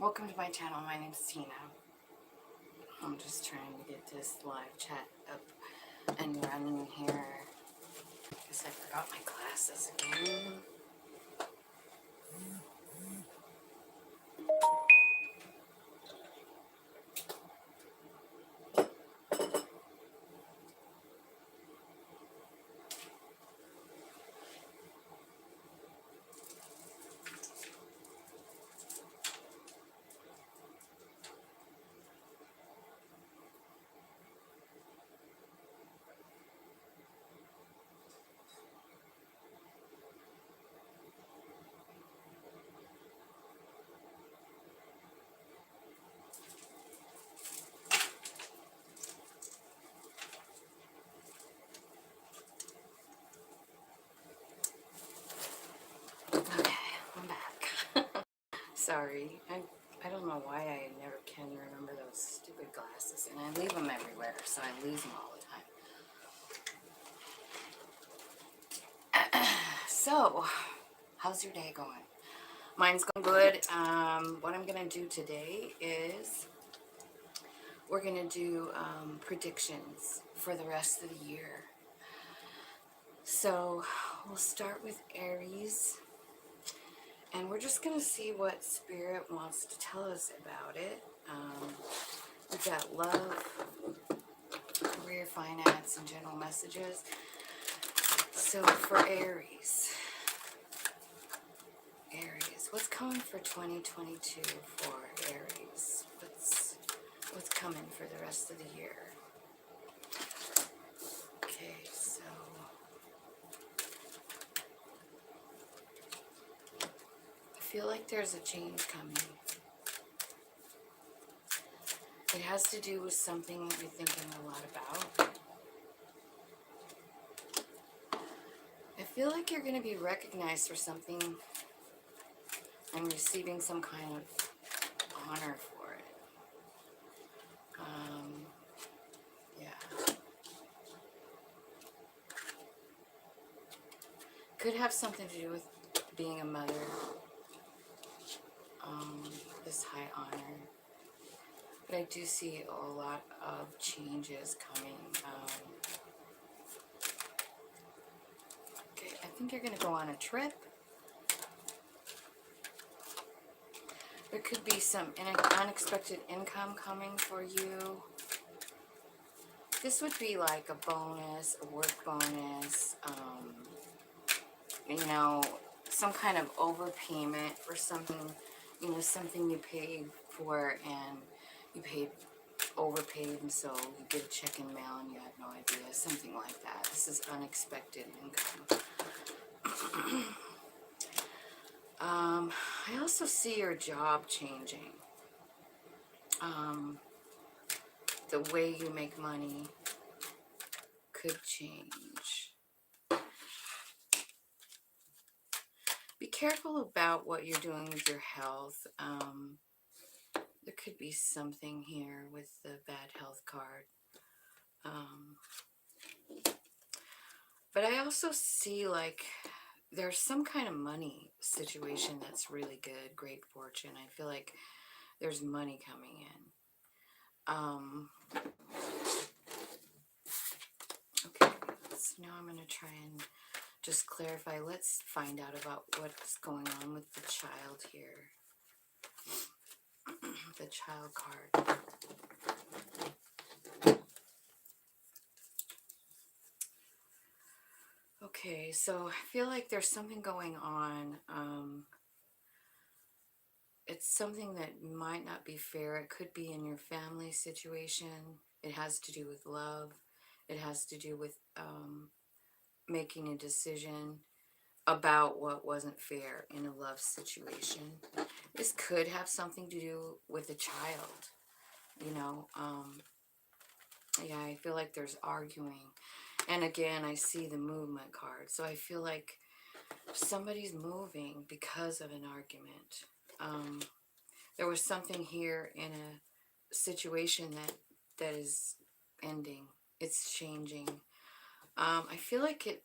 Welcome to my channel. My name's Tina. I'm just trying to get this live chat up and running here. Guess I forgot my glasses again. Okay, I'm back. Sorry. I don't know why I never can remember those stupid glasses. And I leave them everywhere, so I lose them all the time. So, how's your day going? Mine's going good. What I'm going to do today is we're going to do predictions for the rest of the year. So we'll start with Aries, and we're just going to see what Spirit wants to tell us about it. We've got love, career, finance, and general messages. So for Aries, what's coming for 2022 for Aries? What's coming for the rest of the year? Okay, so I feel like there's a change coming. It has to do with something that you're thinking a lot about. I feel like you're going to be recognized for something and receiving some kind of honor for it. Yeah. Could have something to do with being a mother. This high honor. But I do see a lot of changes coming. Okay, I think you're going to go on a trip. There could be some unexpected income coming for you. This would be like a bonus, a work bonus, you know, some kind of overpayment for something, you know, something you paid for and you overpaid, and so you get a check in the mail and you had no idea, something like that. This is unexpected income. I also see your job changing. The way you make money could change. Be careful about what you're doing with your health. There could be something here with the bad health card. But I also see like there's some kind of money situation that's really good, great fortune. I feel like there's money coming in. Okay, so now I'm going to try and just clarify. Let's find out about what's going on with the child here. The child card. Okay, so I feel like there's something going on. It's something that might not be fair. It could be in your family situation. It has to do with love. It has to do with making a decision about what wasn't fair in a love situation. This could have something to do with a child, you know. Yeah, I feel like there's arguing. And again, I see the movement card. So I feel like somebody's moving because of an argument. There was something here in a situation that is ending. It's changing. I feel like it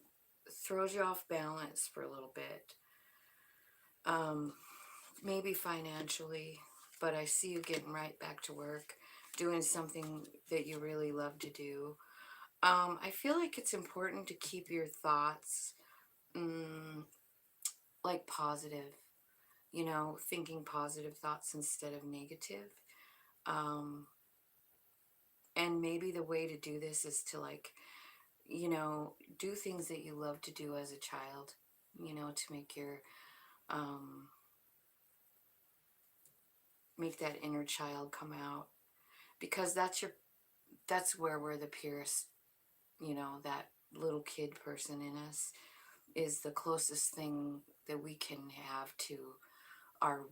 throws you off balance for a little bit. Maybe financially. but I see you getting right back to work, doing something that you really love to do. I feel like it's important to keep your thoughts mm, like positive, you know, thinking positive thoughts instead of negative. Um, and maybe the way to do this is to, like, you know, do things that you love to do as a child, you know, to um, make that inner child come out, because that's where we're the purest, you know, that little kid person in us is the closest thing that we can have to our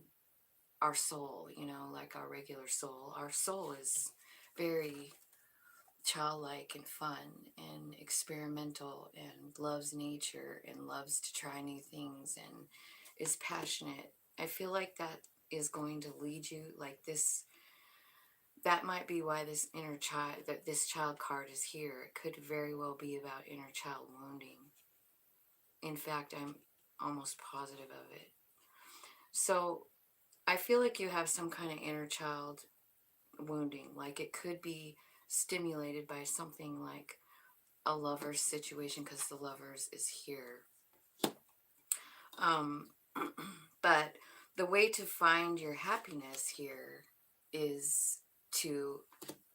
our soul, you know, like our regular soul. Our soul is very childlike and fun and experimental and loves nature and loves to try new things and is passionate. I feel like that is going to lead you like this. That might be why this inner child, that this child card is here. It could very well be about inner child wounding. In fact, I'm almost positive of it. So I feel like you have some kind of inner child wounding. Like it could be stimulated by something like a lover's situation, because the lovers is here. Um, but the way to find your happiness here is to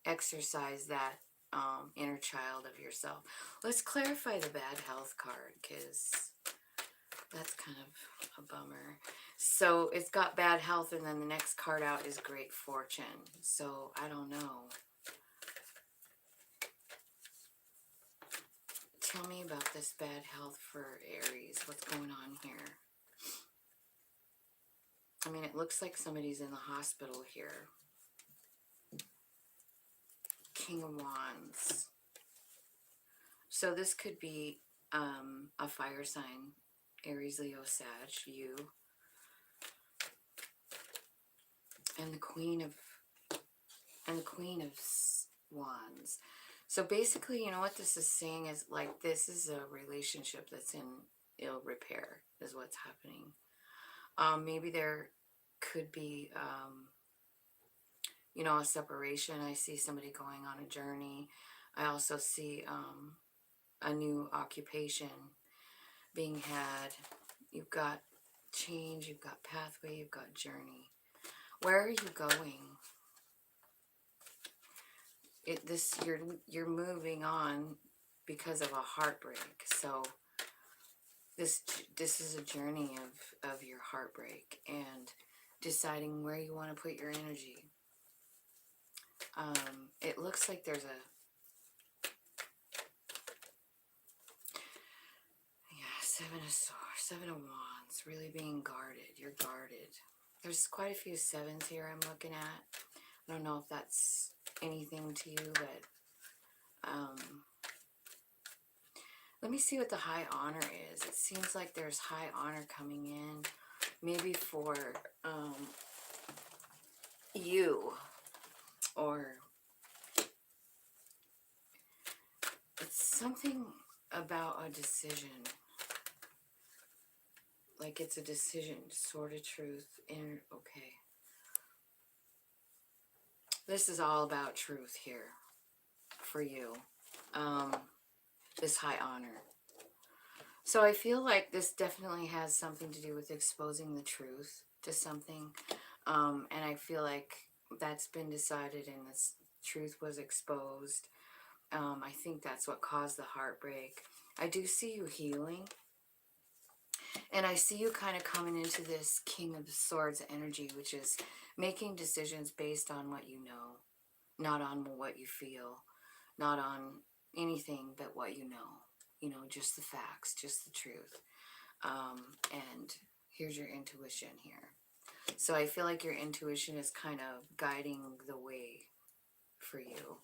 exercise that inner child of yourself. Let's clarify the bad health card, because that's kind of a bummer. So it's got bad health, and then the next card out is great fortune. So I don't know. Tell me about this bad health for Aries. What's going on here? I mean, it looks like somebody's in the hospital here. King of Wands. So this could be a fire sign. Aries, Leo, Sag, you. And the Queen of Wands. So basically, you know what this is saying is, like, this is a relationship that's in ill repair, is what's happening. Maybe there could be, you know, a separation. I see somebody going on a journey. I also see a new occupation being had. You've got change, you've got pathway, you've got journey. Where are you going? You're moving on because of a heartbreak. So this is a journey of your heartbreak and deciding where you want to put your energy. It looks like there's a seven of wands, really being guarded. You're guarded. There's quite a few sevens here I'm looking at. I don't know if that's anything to you, but let me see what the high honor is. It seems like there's high honor coming in, maybe for you, or it's something about a decision. Like it's a decision, sort of truth. Okay. This is all about truth here for you. This high honor. So I feel like this definitely has something to do with exposing the truth to something. And I feel like that's been decided and this truth was exposed. I think that's what caused the heartbreak. I do see you healing. And I see you kind of coming into this King of Swords energy, which is making decisions based on what you know, not on what you feel, not on anything but what you know. You know, just the facts, just the truth. And here's your intuition here. So I feel like your intuition is kind of guiding the way for you.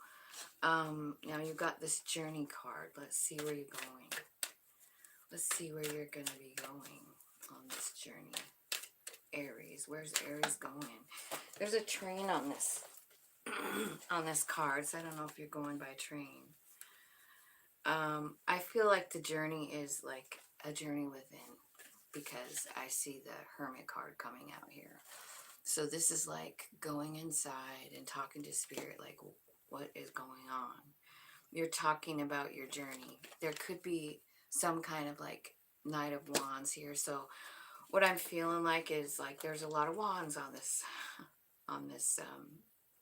Now you've got this journey card. Let's see where you're going. Let's see where you're going to be going on this journey. Aries. Where's Aries going? There's a train on this on this card, so I don't know if you're going by train. I feel like the journey is like a journey within, because I see the Hermit card coming out here. So this is like going inside and talking to spirit, like what is going on. You're talking about your journey. There could be some kind of like Knight of Wands here. So what I'm feeling like is like there's a lot of wands on this on this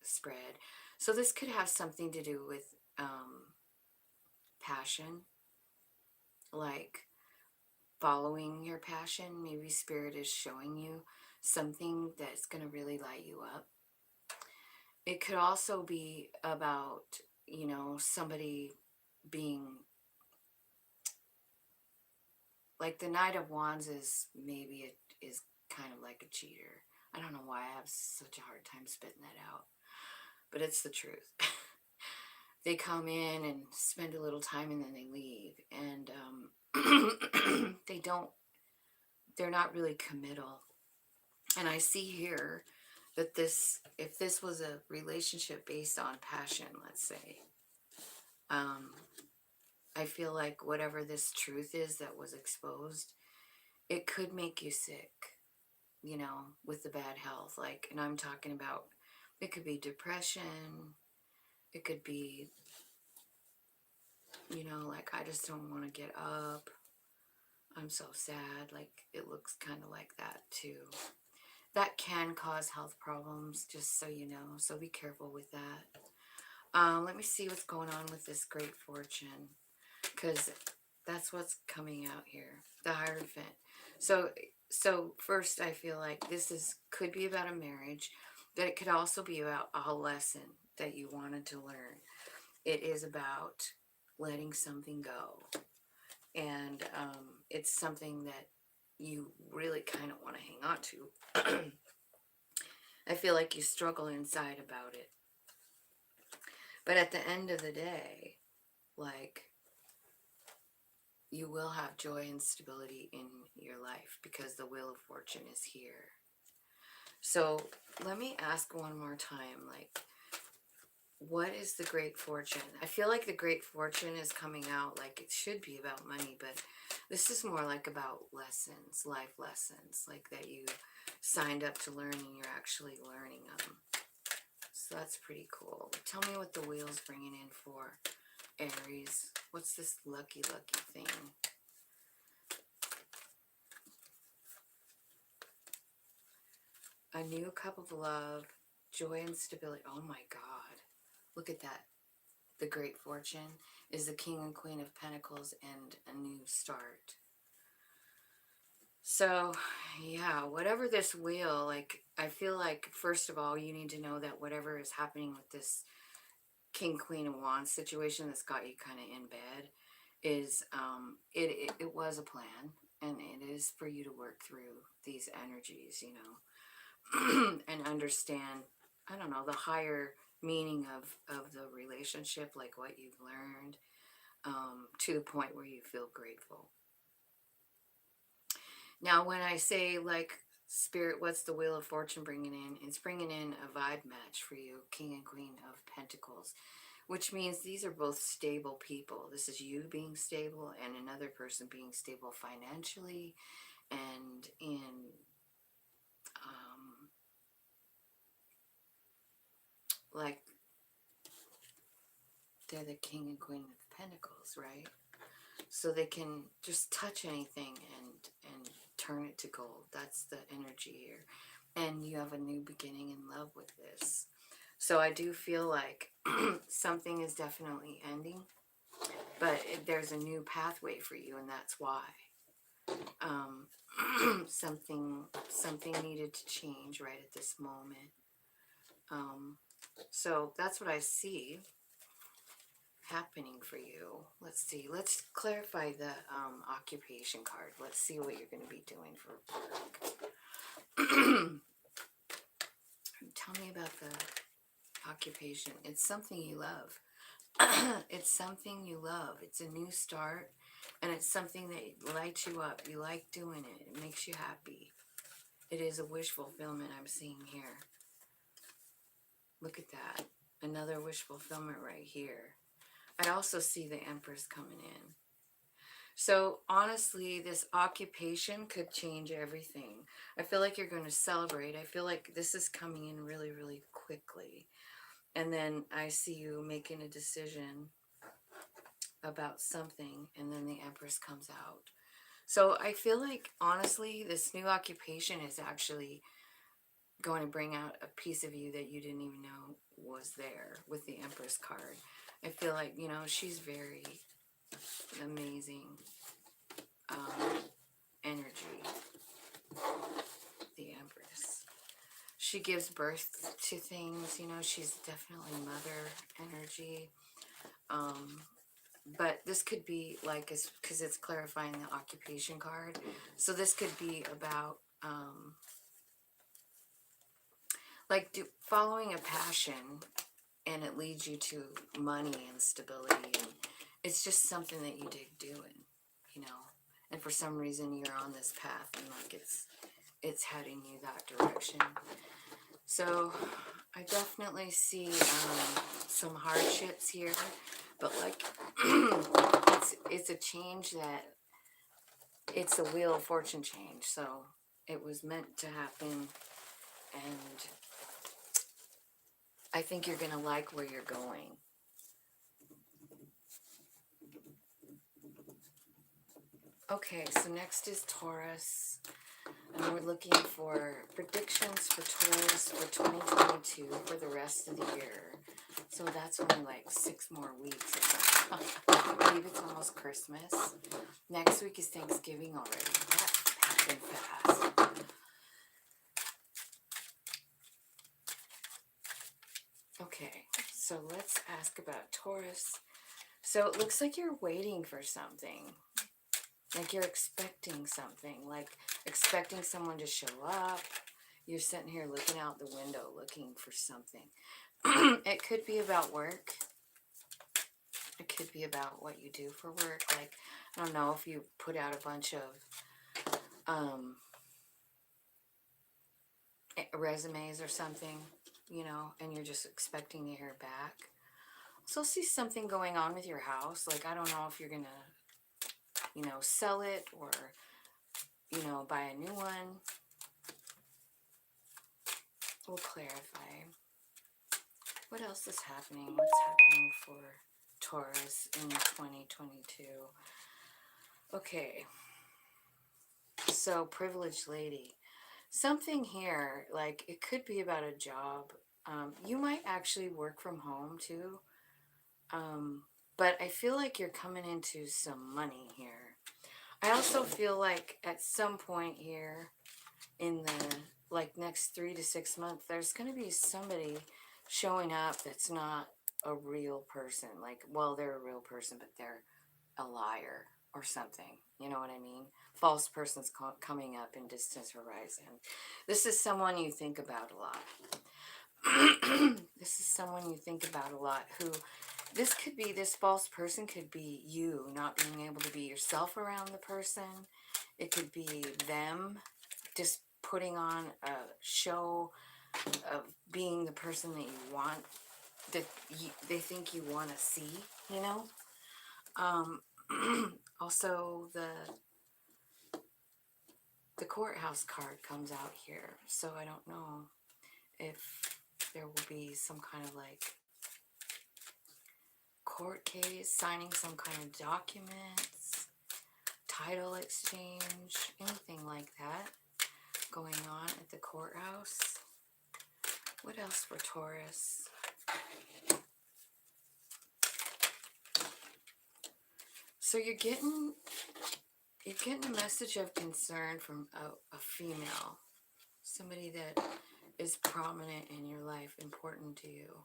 spread. So this could have something to do with passion, like following your passion. Maybe spirit is showing you something that's going to really light you up. It could also be about, you know, somebody being like the Knight of Wands is maybe it is kind of like a cheater. I don't know why I have such a hard time spitting that out, but it's the truth. They come in and spend a little time and then they leave, and they're not really committal. And I see here that this, if this was a relationship based on passion, let's say, I feel like whatever this truth is that was exposed, it could make you sick, you know, with the bad health. Like, and I'm talking about, it could be depression, it could be, you know, like, I just don't want to get up, I'm so sad. Like, it looks kind of like that too. That can cause health problems, just so you know, so be careful with that. Let me see what's going on with this great fortune, because that's what's coming out here. The Hierophant. So first, I feel like this could be about a marriage, but it could also be about a lesson that you wanted to learn. It is about letting something go, and it's something that you really kind of want to hang on to. I feel like you struggle inside about it, but at the end of the day, like, you will have joy and stability in your life because the Wheel of Fortune is here. So let me ask one more time, like, what is the Great Fortune? I feel like the Great Fortune is coming out like it should be about money, but this is more like about lessons, life lessons, like that you signed up to learn and you're actually learning them. So that's pretty cool. Tell me what the wheel's bringing in for Aries. What's this lucky thing? A new cup of love, joy and stability. Oh my God. Look at that. The Great Fortune is the King and Queen of Pentacles and a new start. So, yeah, whatever this wheel, like, I feel like, first of all, you need to know that whatever is happening with this King, Queen, and Wands situation that's got you kind of in bed is, it was a plan, and it is for you to work through these energies, you know, and understand, I don't know, the higher meaning of the relationship, like what you've learned, to the point where you feel grateful. Now, when I say, like, Spirit, what's the Wheel of Fortune bringing in? It's bringing in a vibe match for you, King and Queen of Pentacles, which means these are both stable people. This is you being stable and another person being stable financially and in, like, they're the King and Queen of Pentacles, right? So they can just touch anything and turn it to gold. That's the energy here. And you have a new beginning in love with this. So I do feel like something is definitely ending, but there's a new pathway for you, and that's why. Something needed to change right at this moment. So that's what I see happening for you. Let's see. Let's clarify the occupation card. Let's see what you're going to be doing for work. Tell me about the occupation. It's something you love. It's something you love. It's a new start, and it's something that lights you up. You like doing it. It makes you happy. It is a wish fulfillment I'm seeing here. Look at that. Another wish fulfillment right here. I also see the Empress coming in. So honestly, this occupation could change everything. I feel like you're going to celebrate. I feel like this is coming in really, really quickly. And then I see you making a decision about something, and then the Empress comes out. So I feel like, honestly, this new occupation is actually going to bring out a piece of you that you didn't even know was there with the Empress card. I feel like, you know, she's very amazing energy, the Empress. She gives birth to things, you know, she's definitely mother energy. But this could be like, because it's clarifying the occupation card. So this could be about like following a passion, and it leads you to money and stability. And it's just something that you dig doing, you know. And for some reason you're on this path, and like it's heading you that direction. So I definitely see some hardships here, but like it's a change that it's a wheel of fortune change. So it was meant to happen, and I think you're gonna like where you're going. Okay, so next is Taurus, and we're looking for predictions for Taurus for 2022 for the rest of the year. So that's only like 6 more weeks. I believe it's almost Christmas. Next week is Thanksgiving already. That happened fast. Okay, so let's ask about Taurus. So it looks like you're waiting for something. Like you're expecting something. Like expecting someone to show up. You're sitting here looking out the window looking for something. It could be about work. It could be about what you do for work. Like, I don't know if you put out a bunch of resumes or something, you know, and you're just expecting to hear back. So see something going on with your house. Like, I don't know if you're going to, you know, sell it or, you know, buy a new one. We'll clarify. What else is happening? What's happening for Taurus in 2022? Okay. So, privileged lady. Something here, like, it could be about a job. You might actually work from home, too. But I feel like you're coming into some money here. I also feel like at some point here in the like next 3 to 6 months, there's going to be somebody showing up that's not a real person. Like, well, they're a real person, but they're a liar or something. You know what I mean? False person's coming up in distance horizon. This is someone you think about a lot. This is someone you think about a lot who this false person could be you not being able to be yourself around the person. It could be them just putting on a show of being the person that you want, that they think you want to see, you know. Also the courthouse card comes out here, so I don't know if there will be some kind of like court case, signing some kind of documents, title exchange, anything like that going on at the courthouse. What else for Taurus? So you're getting a message of concern from a female, somebody that is prominent in your life, important to you.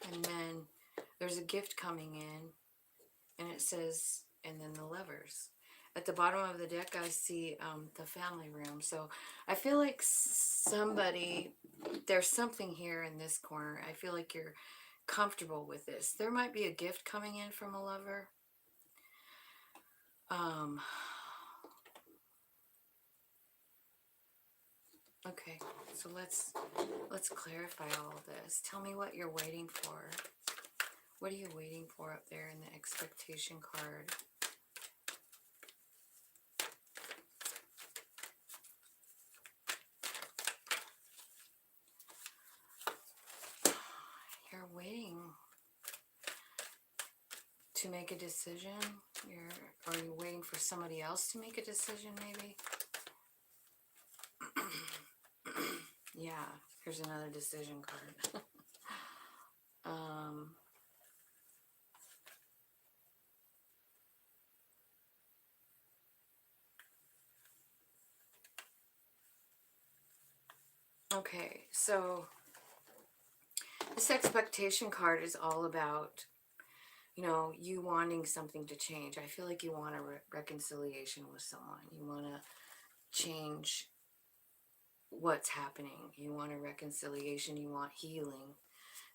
And then there's a gift coming in, and it says, and then the lovers. At the bottom of the deck, I see the family room. So I feel like there's something here in this corner. I feel like you're comfortable with this. There might be a gift coming in from a lover. Okay, so let's clarify all of this. Tell me what you're waiting for. What are you waiting for up there in the expectation card? You're waiting to make a decision. Are you waiting for somebody else to make a decision, maybe? Yeah, here's another decision card. Okay, so this expectation card is all about, you know, you wanting something to change. I feel like you want a reconciliation with someone. You want to change what's happening. You want a reconciliation. You want healing,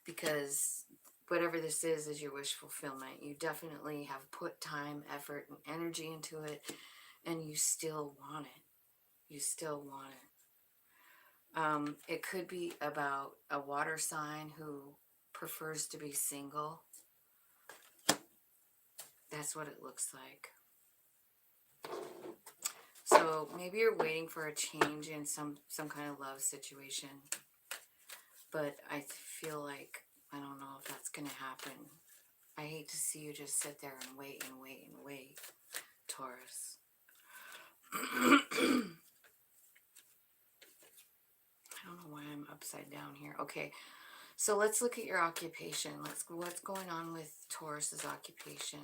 because whatever this is your wish fulfillment. You definitely have put time, effort, and energy into it, and you still want it. You still want it. It could be about a water sign who prefers to be single. That's what it looks like. So maybe you're waiting for a change in some kind of love situation. But I feel like, I don't know if that's going to happen. I hate to see you just sit there and wait and wait and wait, Taurus. I don't know why I'm upside down here. Okay, so let's look at your occupation. What's going on with Taurus's occupation?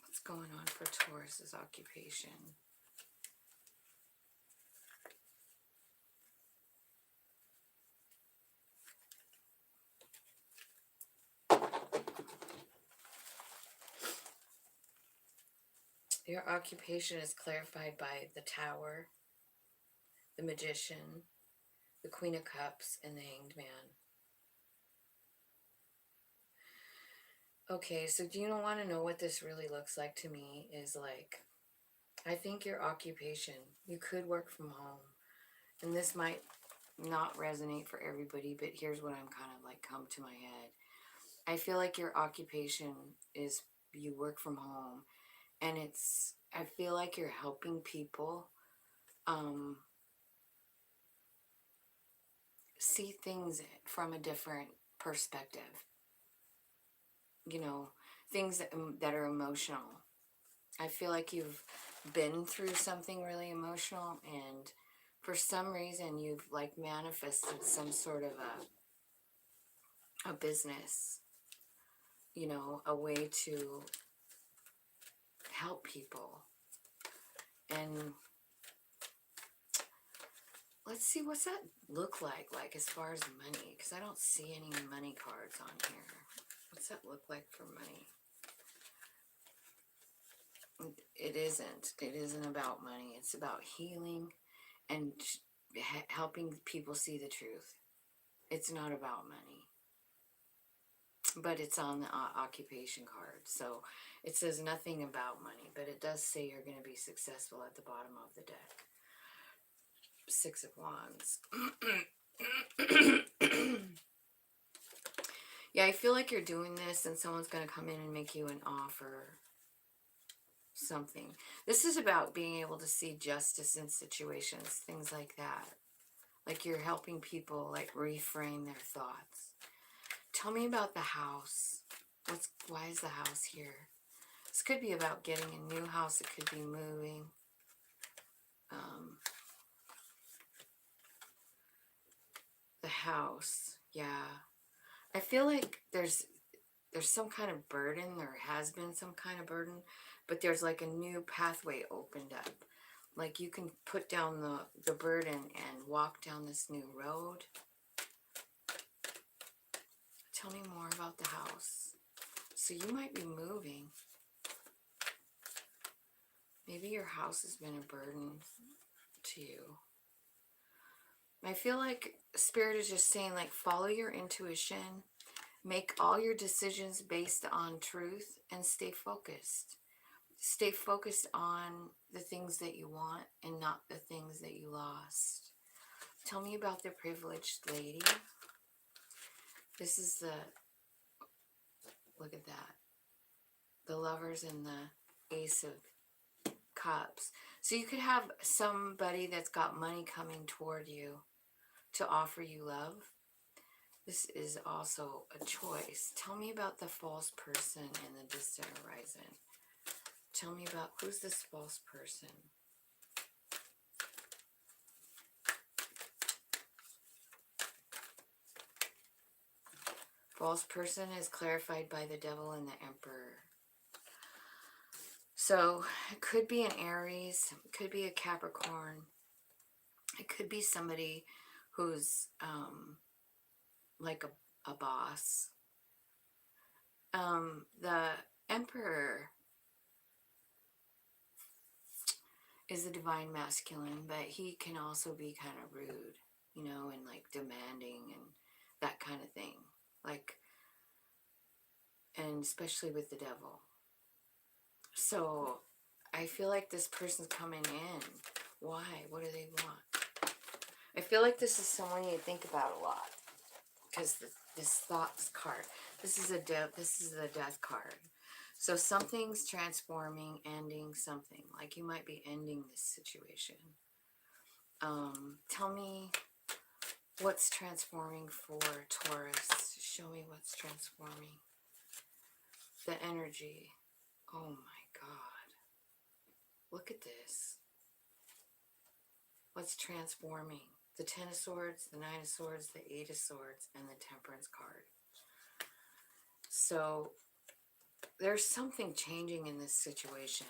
What's going on for Taurus's occupation? Your occupation is clarified by the Tower, the Magician, the Queen of Cups, and the Hanged Man. Okay, so do you want to know what this really looks like to me? Is like, I think your occupation, you could work from home. And this might not resonate for everybody, but here's what I'm kind of like come to my head. I feel like your occupation is you work from home, and I feel like you're helping people see things from a different perspective. You know, things that are emotional. I feel like you've been through something really emotional, and for some reason you've like manifested some sort of a business, you know, a way to help people. And let's see, what's that look like as far as money? Because I don't see any money cards on here. What's that look like for money? It isn't about money. It's about healing and helping people see the truth. It's not about money. But it's on the occupation card. So it says nothing about money, but it does say you're going to be successful at the bottom of the deck. Six of Wands. Yeah, I feel like you're doing this and someone's going to come in and make you an offer. Something. This is about being able to see justice in situations, things like that. Like you're helping people like reframe their thoughts. Tell me about the house. Why is the house here? This could be about getting a new house. It could be moving. The house. Yeah. I feel like there's some kind of burden. There has been some kind of burden. But there's like a new pathway opened up. Like you can put down the burden and walk down this new road. Tell me more about the house. So you might be moving. Maybe your house has been a burden to you. I feel like Spirit is just saying, like, follow your intuition. Make all your decisions based on truth and stay focused. Stay focused on the things that you want and not the things that you lost. Tell me about the privileged lady. This is the, look at that. The Lovers and the Ace of Cups. So you could have somebody that's got money coming toward you to offer you love. This is also a choice. Tell me about the false person in the distant horizon. Tell me about, who's this false person? False person is clarified by the Devil and the Emperor. So it could be an Aries, it could be a Capricorn, it could be somebody who's like a boss. The Emperor is a divine masculine, but he can also be kind of rude, you know, and like demanding and that kind of thing. Like, and especially with the Devil. So I feel like this person's coming in. Why? What do they want? I feel like this is someone you think about a lot, because this thoughts card. This is the death card. So something's transforming, ending something. Like you might be ending this situation. Tell me what's transforming for Taurus. Show me what's transforming. The energy. Oh my God. Look at this. What's transforming? The Ten of Swords, the Nine of Swords, the Eight of Swords, and the Temperance card. So there's something changing in this situation.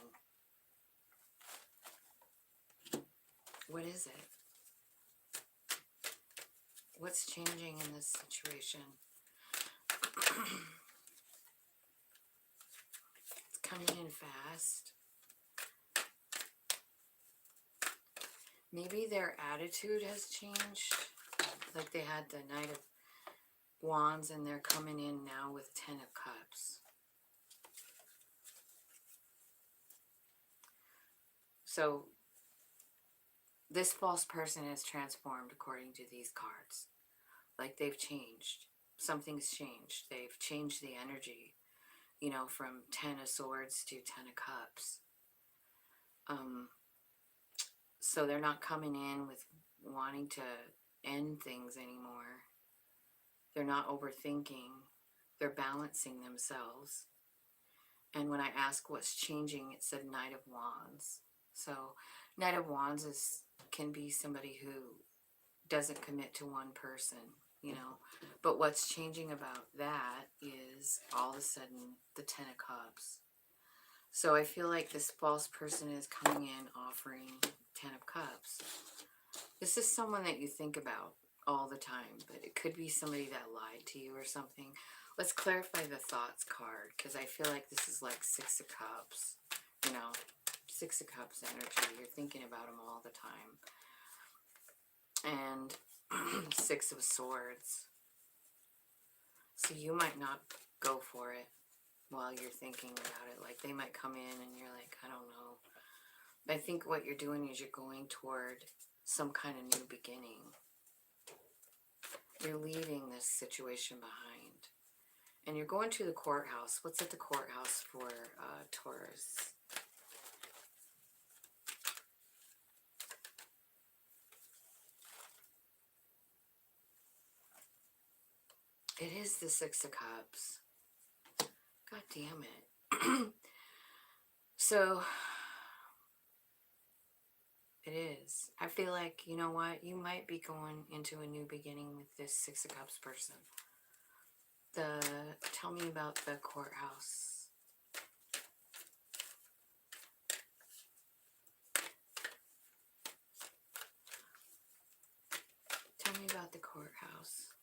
What is it? What's changing in this situation? It's coming in fast. Maybe their attitude has changed. Like they had the Knight of Wands and they're coming in now with Ten of Cups. So this false person has transformed according to these cards. Like they've changed. Something's changed. They've changed the energy, you know, from Ten of Swords to Ten of Cups. So they're not coming in with wanting to end things anymore. They're not overthinking. They're balancing themselves. And when I ask what's changing, it said Knight of Wands. So Knight of Wands can be somebody who doesn't commit to one person, you know. But what's changing about that is all of a sudden the Ten of Cups. So I feel like this false person is coming in offering Ten of Cups. This is someone that you think about all the time, but it could be somebody that lied to you or something. Let's clarify the thoughts card, because I feel like this is like Six of Cups, you know, Six of Cups energy. You're thinking about them all the time. And Six of Swords. So you might not go for it while you're thinking about it. Like they might come in and you're like, I don't know. But I think what you're doing is you're going toward some kind of new beginning. You're leaving this situation behind. And you're going to the courthouse. What's at the courthouse for Taurus? It is the Six of Cups. God damn it. So, it is. I feel like, you know what? You might be going into a new beginning with this Six of Cups person. Tell me about the courthouse. Tell me about the courthouse.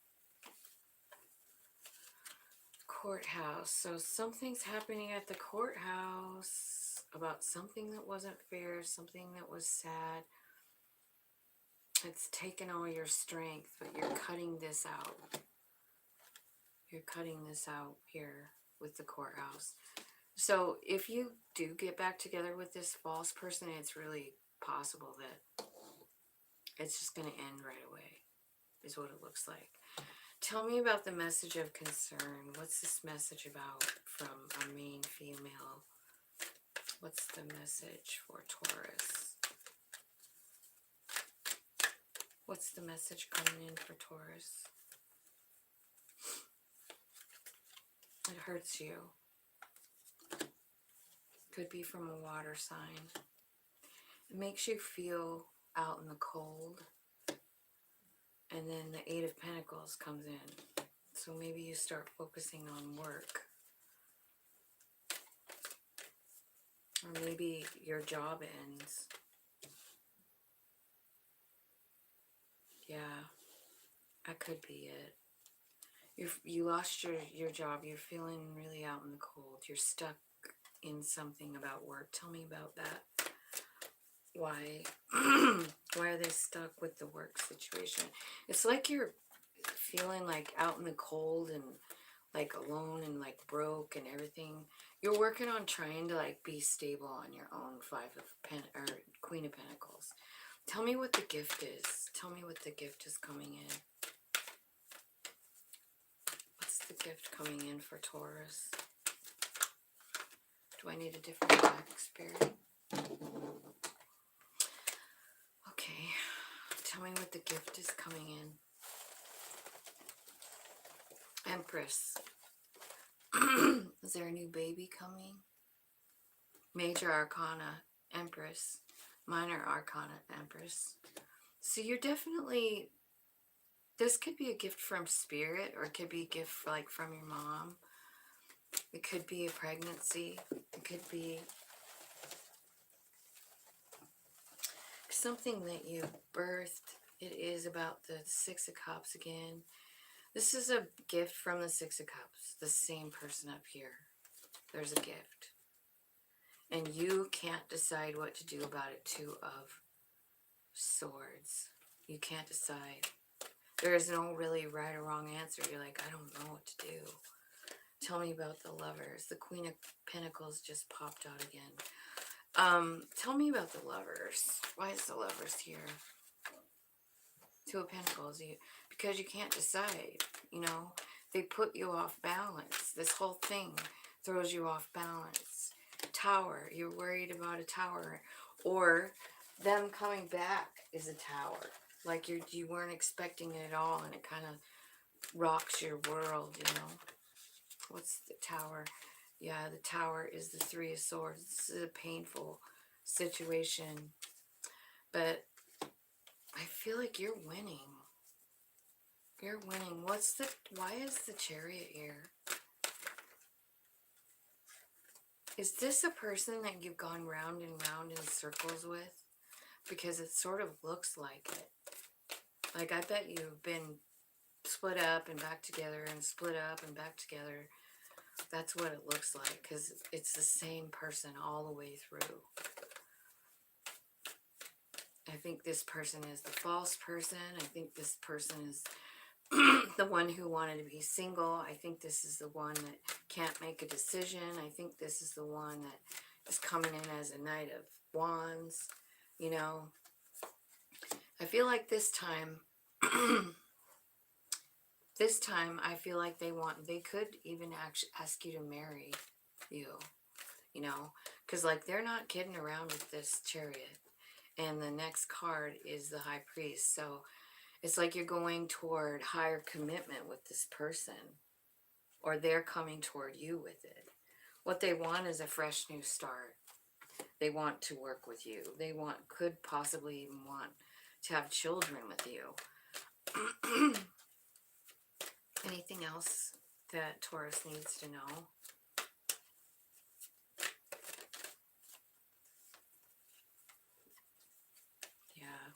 Courthouse. So something's happening at the courthouse about something that wasn't fair, something that was sad. It's taken all your strength, but you're cutting this out. You're cutting this out here with the courthouse. So if you do get back together with this false person, it's really possible that it's just going to end right away, is what it looks like. Tell me about the message of concern. What's this message about from a main female? What's the message for Taurus? What's the message coming in for Taurus? It hurts you. Could be from a water sign. It makes you feel out in the cold. And then the Eight of Pentacles comes in. So maybe you start focusing on work. Or maybe your job ends. Yeah, that could be it. You lost your job. You're feeling really out in the cold. You're stuck in something about work. Tell me about that. Why? Why are they stuck with the work situation? It's like you're feeling like out in the cold and like alone and like broke and everything. You're working on trying to like be stable on your own. Queen of Pentacles. Tell me what the gift is. Tell me what the gift is coming in. What's the gift coming in for Taurus? Do I need a different deck, Spirit? Okay. Tell me what the gift is coming in. Empress. Is there a new baby coming? Major Arcana, Empress. Minor Arcana, Empress. So you're definitely, this could be a gift from Spirit, or it could be a gift like from your mom. It could be a pregnancy. It could be something that you birthed. It is about the Six of Cups again. This is a gift from the Six of Cups. The same person up here. There's a gift. And you can't decide what to do about it. Two of Swords. You can't decide. There is no really right or wrong answer. You're like, I don't know what to do. Tell me about the Lovers. The Queen of Pentacles just popped out again. Tell me about the Lovers. Why is the Lovers here? Two of Pentacles. Because you can't decide. You know, they put you off balance. This whole thing throws you off balance. Tower. You're worried about a tower. Or them coming back is a tower. Like you weren't expecting it at all, and it kind of rocks your world, you know. What's the Tower? Yeah, the Tower is the Three of Swords. This is a painful situation, but I feel like you're winning. You're winning. Why is the Chariot here? Is this a person that you've gone round and round in circles with? Because it sort of looks like it. Like, I bet you've been split up and back together and split up and back together. That's what it looks like, because it's the same person all the way through. I think this person is the false person. I think this person is the one who wanted to be single. I think this is the one that can't make a decision. I think this is the one that is coming in as a Knight of Wands. You know, I feel like this time, I feel like they could even actually ask you to marry you, you know, because like they're not kidding around with this Chariot. And the next card is the High Priest. So it's like you're going toward higher commitment with this person, or they're coming toward you with it. What they want is a fresh new start. They want to work with you. They could possibly even want to have children with you. Anything else that Taurus needs to know? Yeah.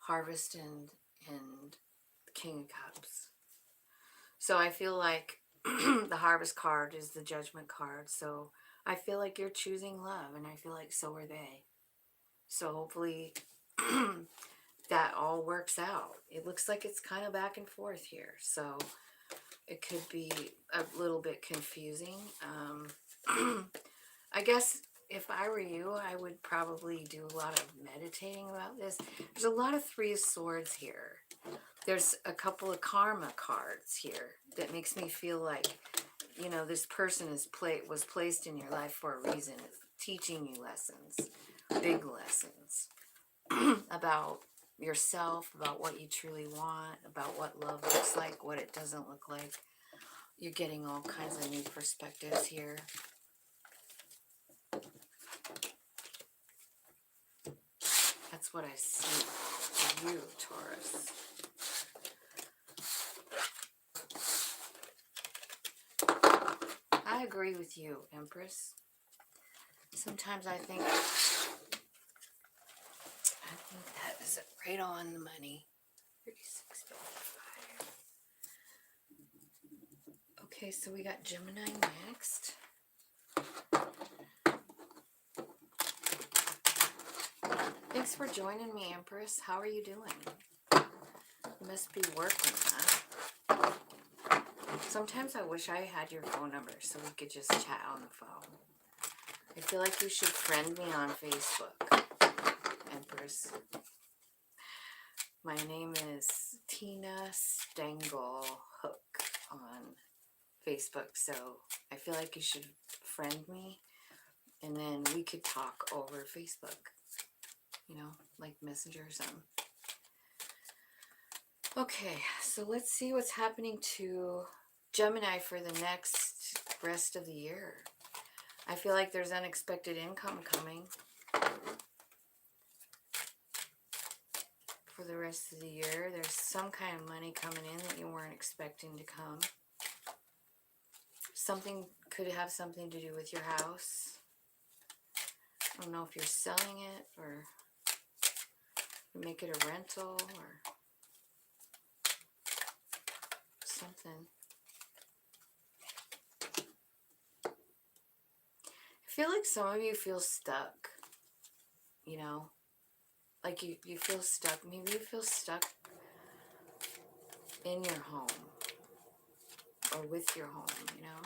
Harvest and King of Cups. So I feel like the Harvest card is the Judgment card. So I feel like you're choosing love, and I feel like so are they. So hopefully that all works out. It looks like it's kind of back and forth here. So it could be a little bit confusing. I guess if I were you, I would probably do a lot of meditating about this. There's a lot of Three of Swords here. There's a couple of karma cards here that makes me feel like, you know, this person was placed in your life for a reason, teaching you lessons, big lessons about yourself, about what you truly want, about what love looks like, what it doesn't look like. You're getting all kinds of new perspectives here. That's what I see for you, Taurus. I agree with you, Empress. Sometimes I think that is right on the money. 36.55. Okay, so we got Gemini next. Thanks for joining me, Empress. How are you doing? You must be working, huh? Sometimes I wish I had your phone number so we could just chat on the phone. I feel like you should friend me on Facebook, Empress. My name is Tina Stengel Hook on Facebook, so I feel like you should friend me, and then we could talk over Facebook, you know, like Messenger or something. Okay, so let's see what's happening to Gemini for the next rest of the year. I feel like there's unexpected income coming for the rest of the year. There's some kind of money coming in that you weren't expecting to come. Something could have something to do with your house. I don't know if you're selling it or make it a rental or something. I feel like some of you feel stuck, you know, like you feel stuck. Maybe you feel stuck in your home or with your home, you know.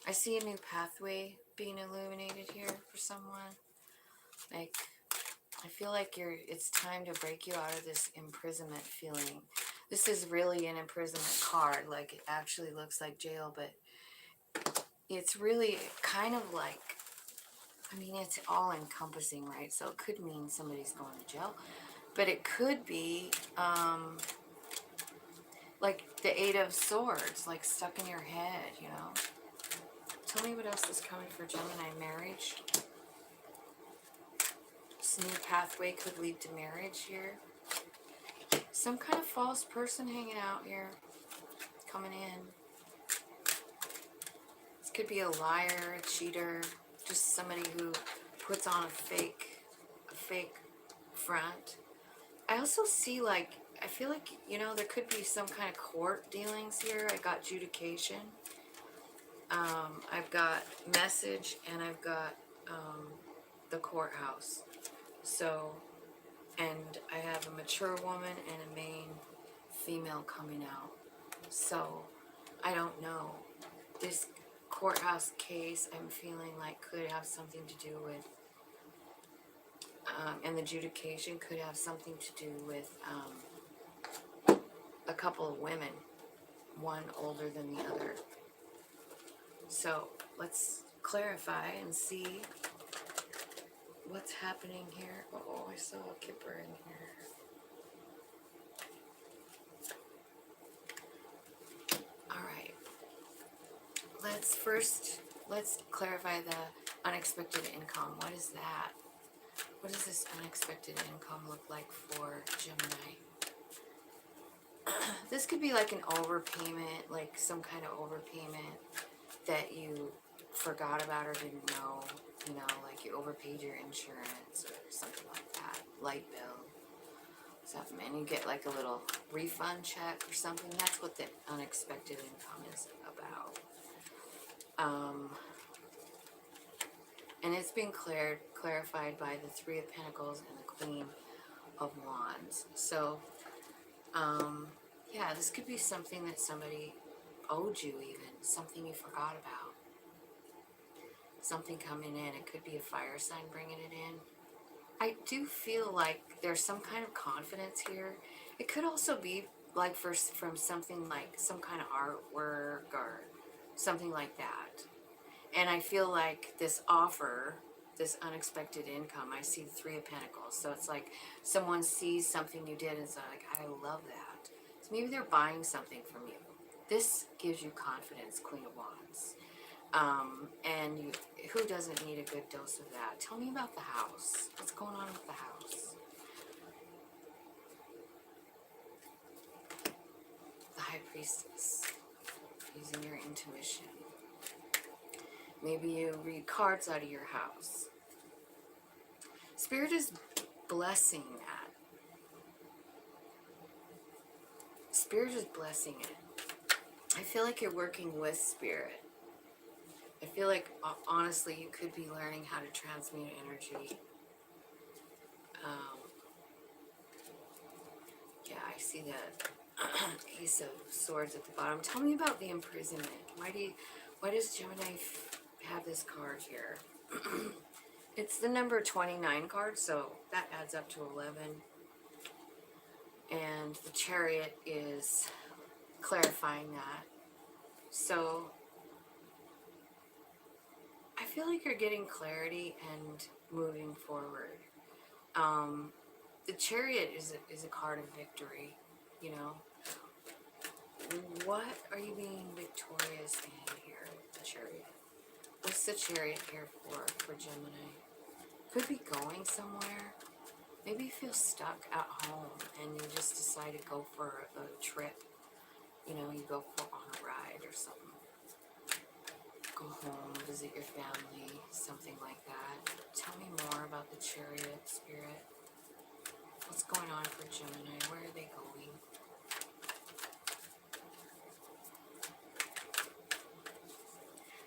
I see a new pathway being illuminated here for someone. Like, I feel like it's time to break you out of this imprisonment feeling. This is really an imprisonment card. Like, it actually looks like jail, but it's really kind of like, I mean, it's all encompassing, right? So it could mean somebody's going to jail, but it could be like the Eight of Swords, like stuck in your head, you know? Tell me what else is coming for Gemini. Marriage. This new pathway could lead to marriage here. Some kind of false person hanging out here, coming in. This could be a liar, a cheater, just somebody who puts on a fake front. I also see, like, I feel like, you know, there could be some kind of court dealings here. I got adjudication. I've got message, and I've got the courthouse. So, and I have a mature woman and a main female coming out. So, I don't know. This courthouse case, I'm feeling like could have something to do with, and the adjudication could have something to do with a couple of women, one older than the other. So let's clarify and see what's happening here. Oh, I saw a kipper in here. All right. Let's clarify the unexpected income. What is that? What does this unexpected income look like for Gemini? This could be like an overpayment, like some kind of overpayment that you forgot about or didn't know, you know, like you overpaid your insurance or something like that, light bill, something, and you get like a little refund check or something. That's what the unexpected income is about. And it's been clarified by the Three of Pentacles and the Queen of Wands. So, yeah, this could be something that somebody owed you, even something you forgot about. Something coming in. It could be a fire sign bringing it in. I do feel like there's some kind of confidence here. It could also be like from something like some kind of artwork or something like that. And I feel like this offer, this unexpected income, I see the Three of Pentacles. So it's like someone sees something you did and is like, I love that. So maybe they're buying something from you. This gives you confidence, Queen of Wands. And who doesn't need a good dose of that? Tell me about the house. What's going on with the house? The High Priestess. Using your intuition. Maybe you read cards out of your house. Spirit is blessing that. Spirit is blessing it. I feel like you're working with Spirit. I feel like, honestly, you could be learning how to transmute energy. Yeah, I see that Ace of Swords at the bottom. Tell me about the imprisonment. Why does Gemini have this card here? It's the number 29 card, so that adds up to 11. And the Chariot is clarifying that. So I feel like you're getting clarity and moving forward. The Chariot is a card of victory, you know. What are you being victorious in here, the Chariot? What's the Chariot here for Gemini? Could be going somewhere. Maybe you feel stuck at home and you just decide to go for a trip. You know, you go on a ride or something. Go home, visit your family, something like that. Tell me more about the Chariot, Spirit. What's going on for Gemini? Where are they going?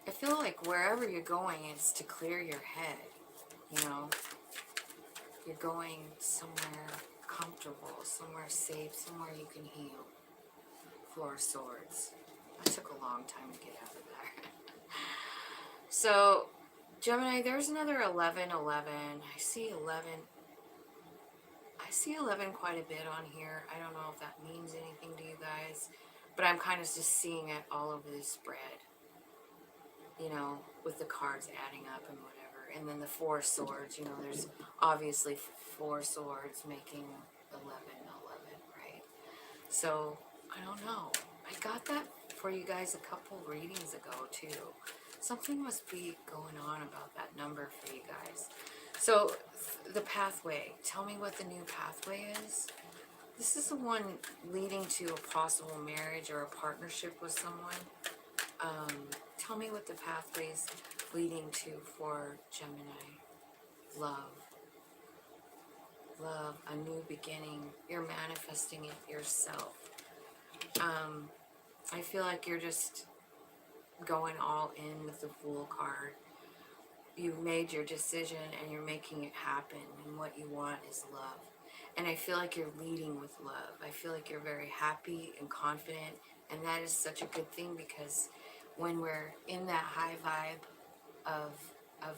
I feel like wherever you're going, it's to clear your head, you know. You're going somewhere comfortable, somewhere safe, somewhere you can heal. Four of Swords. That took a long time to get out of there. So, Gemini, there's another 11. I see 11. I see 11 quite a bit on here. I don't know if that means anything to you guys, but I'm kind of just seeing it all over this spread. You know, with the cards adding up and whatever. And then the Four of Swords, you know, there's obviously four swords making 11, right? So, I don't know. I got that for you guys a couple readings ago, too. Something must be going on about that number for you guys. So, the pathway. Tell me what the new pathway is. This is the one leading to a possible marriage or a partnership with someone. Tell me what the pathway's leading to for Gemini. Love. Love, a new beginning. You're manifesting it yourself. I feel like you're just going all in with the Fool card. You've made your decision and you're making it happen, and what you want is love. And I feel like you're leading with love. I feel like you're very happy and confident, and that is such a good thing, because when we're in that high vibe of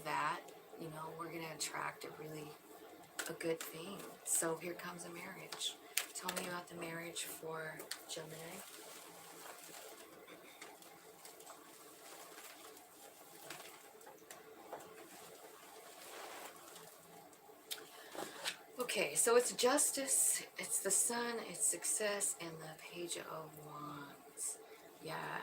that, you know, we're going to attract a good thing. So here comes a marriage. Tell me about the marriage for Gemini. Okay, so it's justice, it's the sun, it's success, and the Page of Wands. Yeah,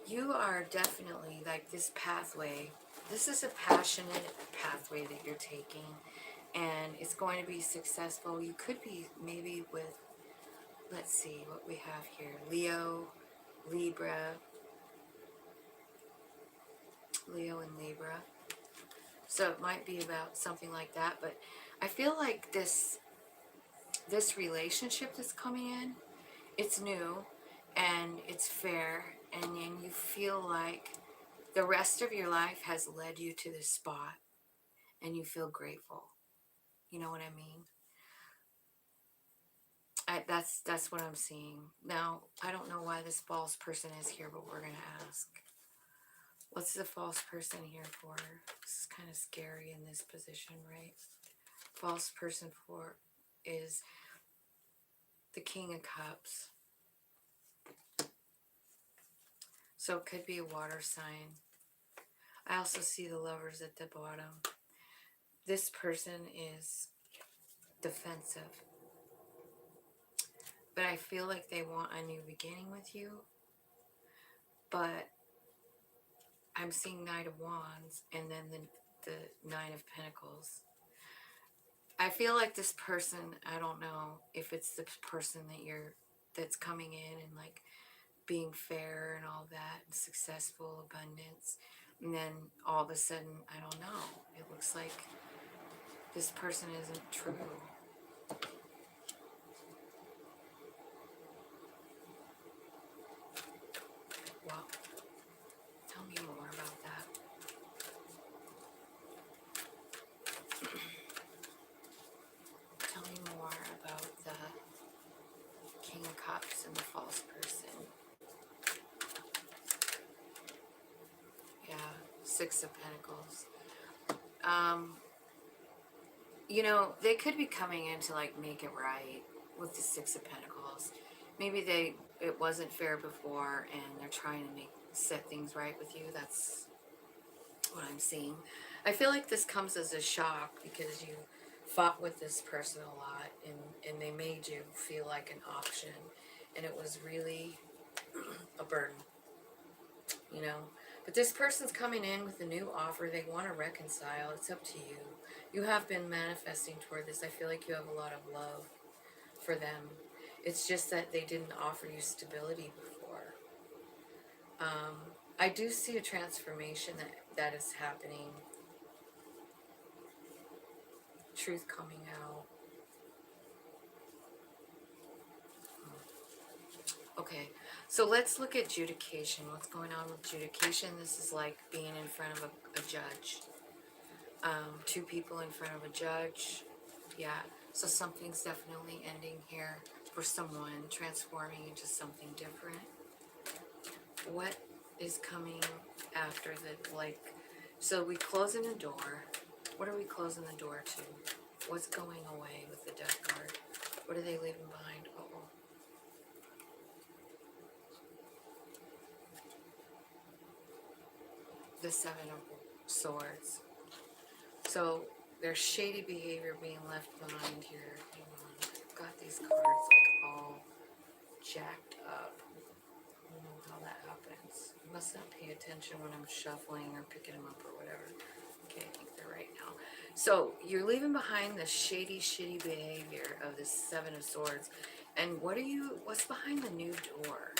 you are definitely like this pathway. This is a passionate pathway that you're taking, and it's going to be successful. You could be maybe with, let's see what we have here, Leo and Libra. So it might be about something like that, but I feel like this relationship that's coming in, it's new and it's fair, and then you feel like the rest of your life has led you to this spot and you feel grateful. You know what I mean? That's what I'm seeing. Now, I don't know why this false person is here, but we're going to ask. What's the false person here for? This is kind of scary in this position, right? False person for is the King of Cups. So it could be a water sign. I also see the Lovers at the bottom. This person is defensive. But I feel like they want a new beginning with you. But I'm seeing Knight of Wands and then the Nine of Pentacles. I feel like this person, I don't know if it's the person that's coming in and like being fair and all that, and successful, abundance. And then all of a sudden, I don't know. It looks like this person isn't true. Well, tell me more about that. Tell me more about the King of Cups and the false person. Yeah, Six of Pentacles. You know, they could be coming in to like make it right with the Six of Pentacles. Maybe it wasn't fair before and they're trying to set things right with you. That's what I'm seeing. I feel like this comes as a shock because you fought with this person a lot and they made you feel like an option, and it was really a burden, you know. But this person's coming in with a new offer. They want to reconcile. It's up to you. You have been manifesting toward this. I feel like you have a lot of love for them. It's just that they didn't offer you stability before. I do see a transformation that is happening. Truth coming out. Okay, so let's look at adjudication. What's going on with adjudication? This is like being in front of a judge. Two people in front of a judge. Yeah, so something's definitely ending here for someone, transforming into something different. What is coming after the, like, so we closing a door. What are we closing the door to? What's going away with the Death card? What are they leaving behind? Uh-oh. The Seven of Swords. So there's shady behavior being left behind here. Hang on. I've got these cards like all jacked up. I don't know how that happens. I must not pay attention when I'm shuffling or picking them up or whatever. Okay, I think they're right now. So you're leaving behind the shady, shitty behavior of this Seven of Swords. And what's behind the new door?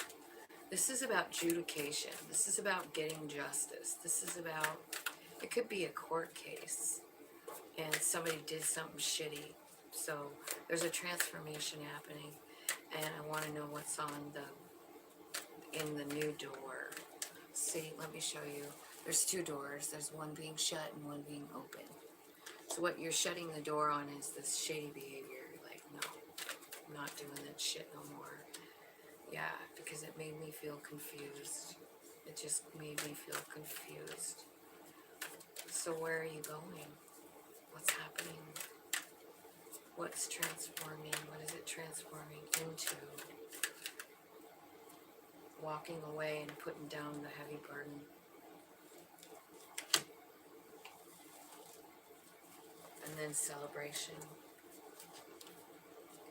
This is about adjudication. This is about getting justice. This is about, it could be a court case and somebody did something shitty. So there's a transformation happening, and I want to know what's in the new door. See, let me show you. There's two doors. There's one being shut and one being open. So what you're shutting the door on is this shady behavior. You're like, no, I'm not doing that shit no more. Yeah, because it made me feel confused. It just made me feel confused. So where are you going? What's happening? What's transforming? What is it transforming into? Walking away and putting down the heavy burden. And then celebration.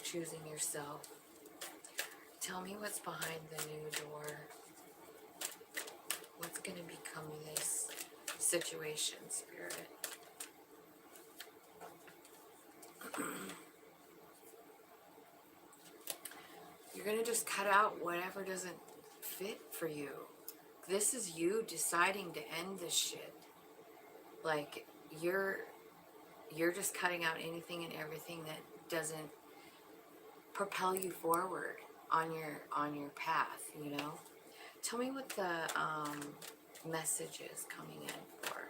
Choosing yourself. Tell me what's behind the new door. What's going to become this situation, Spirit? You're going to just cut out whatever doesn't fit for you. This is you deciding to end this shit. Like, you're just cutting out anything and everything that doesn't propel you forward on your path, you know? Tell me what the message is coming in for.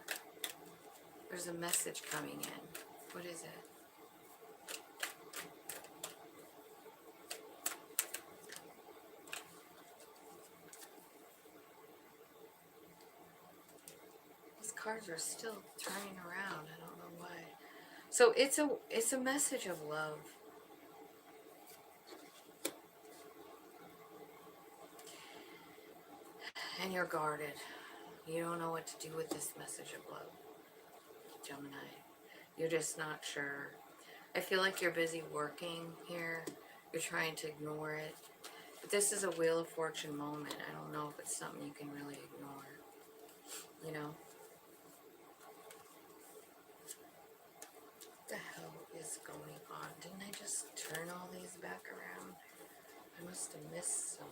There's a message coming in. What is it? These cards are still turning around. I don't know why. So it's a message of love. You're guarded. You don't know what to do with this message of love, Gemini. You're just not sure. I feel like you're busy working here. You're trying to ignore it. But this is a Wheel of Fortune moment. I don't know if it's something you can really ignore. You know? What the hell is going on? Didn't I just turn all these back around? I must have missed some.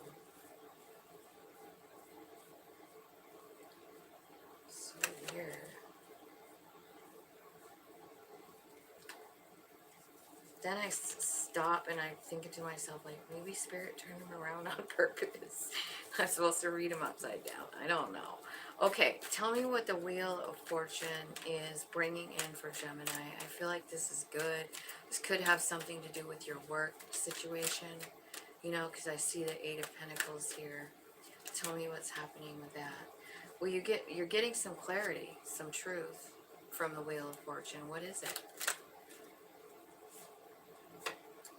So weird. Then I stop and I'm thinking to myself, like, maybe Spirit turned them around on purpose. I'm supposed to read them upside down. I don't know. Okay, tell me what the Wheel of Fortune is bringing in for Gemini. I feel like this is good. This could have something to do with your work situation, you know, because I see the Eight of Pentacles here. Tell me what's happening with that. Well, you're getting some clarity, some truth from the Wheel of Fortune. What is it?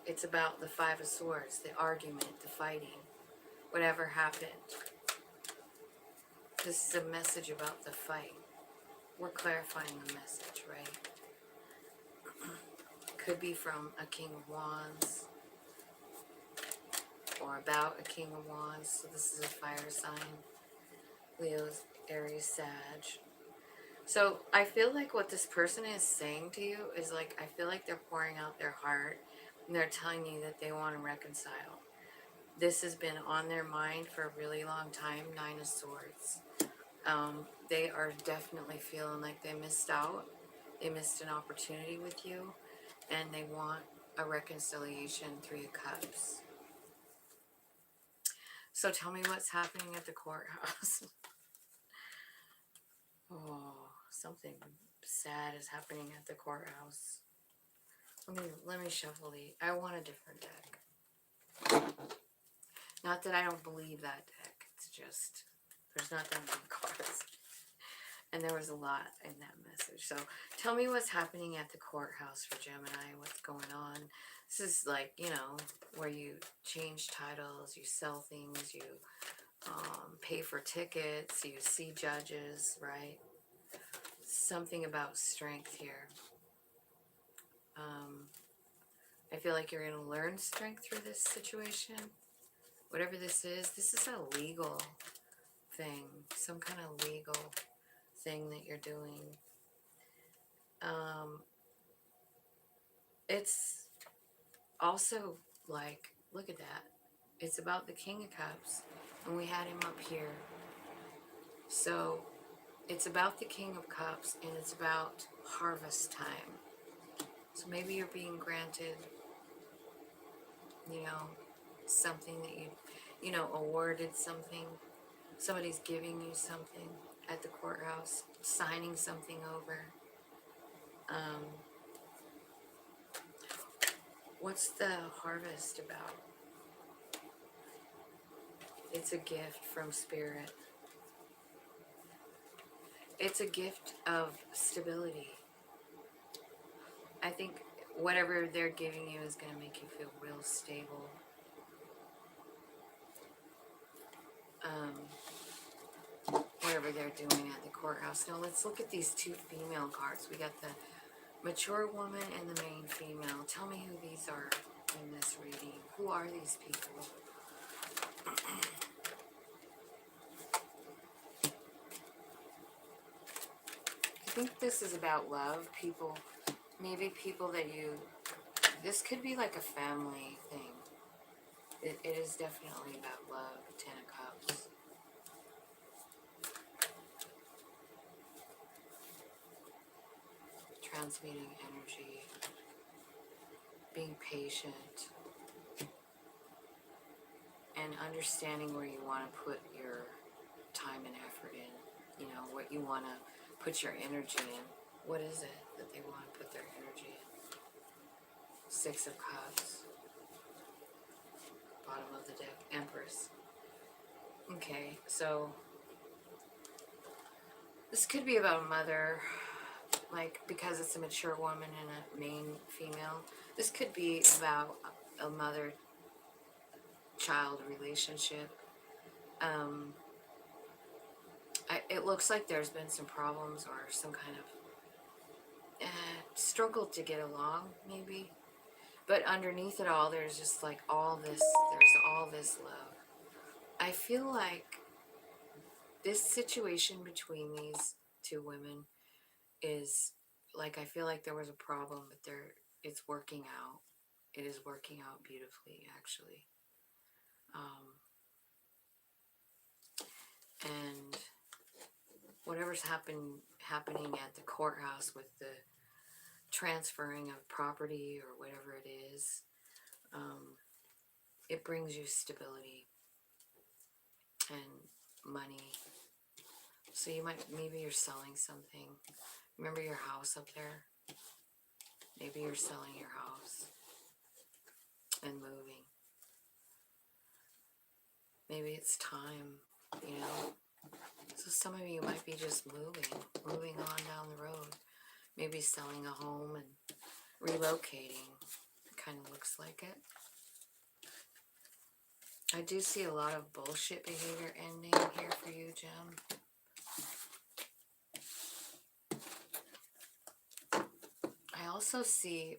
It's about the Five of Swords, the argument, the fighting, whatever happened. This is a message about the fight. We're clarifying the message, right? Could be from a King of Wands or about a King of Wands. So this is a fire sign. Leo's, Aries, Sag. So I feel like what this person is saying to you is like, I feel like they're pouring out their heart and they're telling you that they want to reconcile. This has been on their mind for a really long time. Nine of Swords. They are definitely feeling like they missed out. They missed an opportunity with you. And they want a reconciliation. Three of Cups. So tell me what's happening at the courthouse. Oh, something sad is happening at the courthouse. Let me shuffle the. I want a different deck. Not that I don't believe that deck. It's just there's not that many cards, and there was a lot in that message. So tell me what's happening at the courthouse for Gemini. What's going on? This is like, you know, where you change titles, you sell things, you pay for tickets, you see judges, right? Something about strength here. I feel like you're going to learn strength through this situation. Whatever this is a legal thing. Some kind of legal thing that you're doing. It's also like, look at that. It's about the King of Cups. And we had him up here. So it's about the King of Cups and it's about harvest time. So maybe you're being granted, you know, something that you know, awarded something. Somebody's giving you something at the courthouse, signing something over. What's the harvest about? It's a gift from Spirit. It's a gift of stability. I think whatever they're giving you is going to make you feel real stable. Whatever they're doing at the courthouse. Now let's look at these two female cards. We got the mature woman and the main female. Tell me who these are in this reading. Who are these people? I think this is about love. People, maybe people that you, this could be like a family thing. It is definitely about love. Ten of Cups. Transmuting energy. Being patient. And understanding where you want to put your time and effort in. You know, what you want to put your energy in. What is it that they want to put their energy in? Six of Cups. Bottom of the deck. Empress. Okay, so this could be about a mother, like, because it's a mature woman and a main female. This could be about a mother-child relationship. It looks like there's been some problems or some kind of struggle to get along, maybe. But underneath it all, there's just like there's all this love. I feel like this situation between these two women is like, I feel like there was a problem, but it's working out. It is working out beautifully, actually. Um, and whatever's happening at the courthouse with the transferring of property or whatever it is, it brings you stability and money. So maybe you're selling something. Remember your house up there? Maybe you're selling your house and moving. Maybe it's time, you know. So some of you might be just moving on down the road. Maybe selling a home and relocating. It kind of looks like it. I do see a lot of bullshit behavior ending here for you, Jim. I also see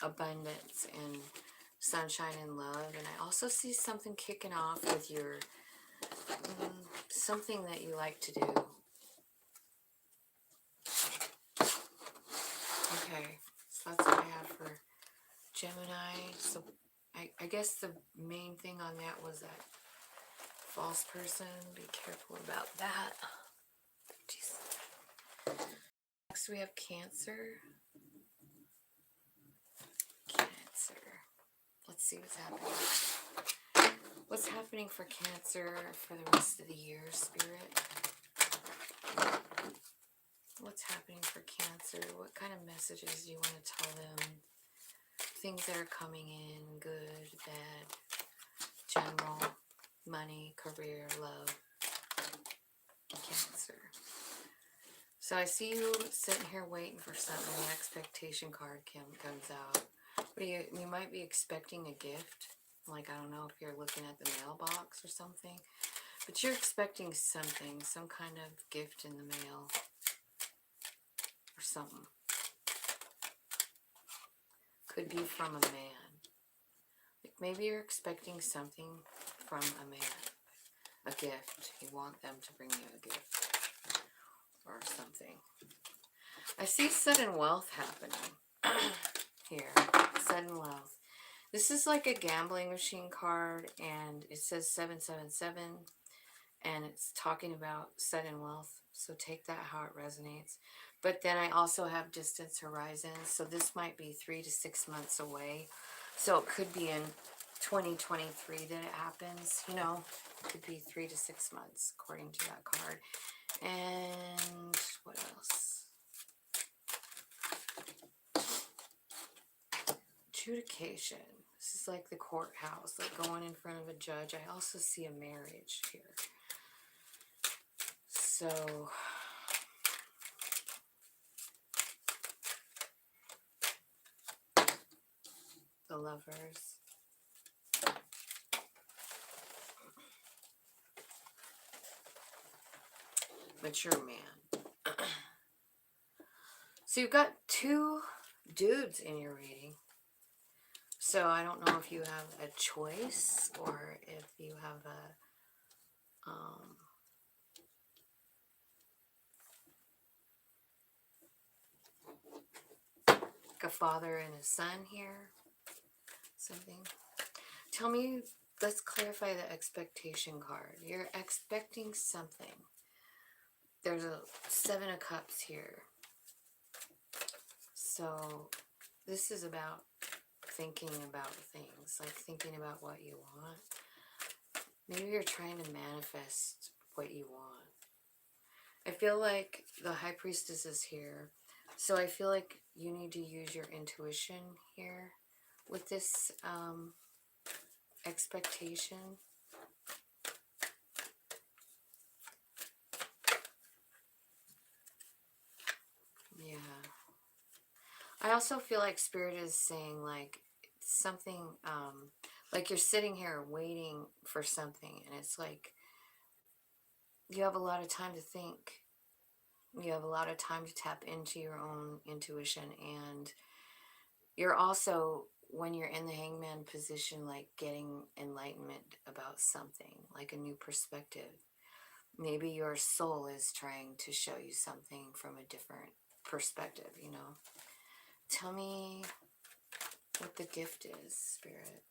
abundance and sunshine and love, and I also see something kicking off with your something that you like to do. Okay, so that's what I have for Gemini. So I guess the main thing on that was that false person. Be careful about that. Jeez. Next we have Cancer. Cancer. Let's see what's happening. What's happening for Cancer for the rest of the year, Spirit? What's happening for Cancer? What kind of messages do you want to tell them? Things that are coming in, good, bad, general, money, career, love, Cancer. So I see you sitting here waiting for something. The expectation card comes out. But you might be expecting a gift. Like, I don't know if you're looking at the mailbox or something. But you're expecting something, some kind of gift in the mail. Or something. Could be from a man. Like maybe you're expecting something from a man. A gift. You want them to bring you a gift. Or something. I see sudden wealth happening. Here. Sudden wealth. This is like a gambling machine card. And it says 777. And it's talking about sudden wealth. So take that how it resonates. But then I also have distance horizon. So this might be 3 to 6 months away. So it could be in 2023 that it happens. You know, it could be 3 to 6 months according to that card. And what else? Adjudication. This is like the courthouse, like going in front of a judge. I also see a marriage here. So the Lovers. Mature man. So you've got two dudes in your reading. So I don't know if you have a choice or if you have a father and a son here. Something. Tell me, let's clarify the expectation card. You're expecting something. There's a 7 of Cups here. So this is about thinking about things, like thinking about what you want. Maybe you're trying to manifest what you want. I feel like the High Priestess is here. So I feel like you need to use your intuition here with this expectation. Yeah. I also feel like Spirit is saying like something, like you're sitting here waiting for something and it's like You have a lot of time to think. You have a lot of time to tap into your own intuition, and you're also, when you're in the hangman position, like getting enlightenment about something, like a new perspective. Maybe your soul is trying to show you something from a different perspective, you know. Tell me what the gift is, Spirit.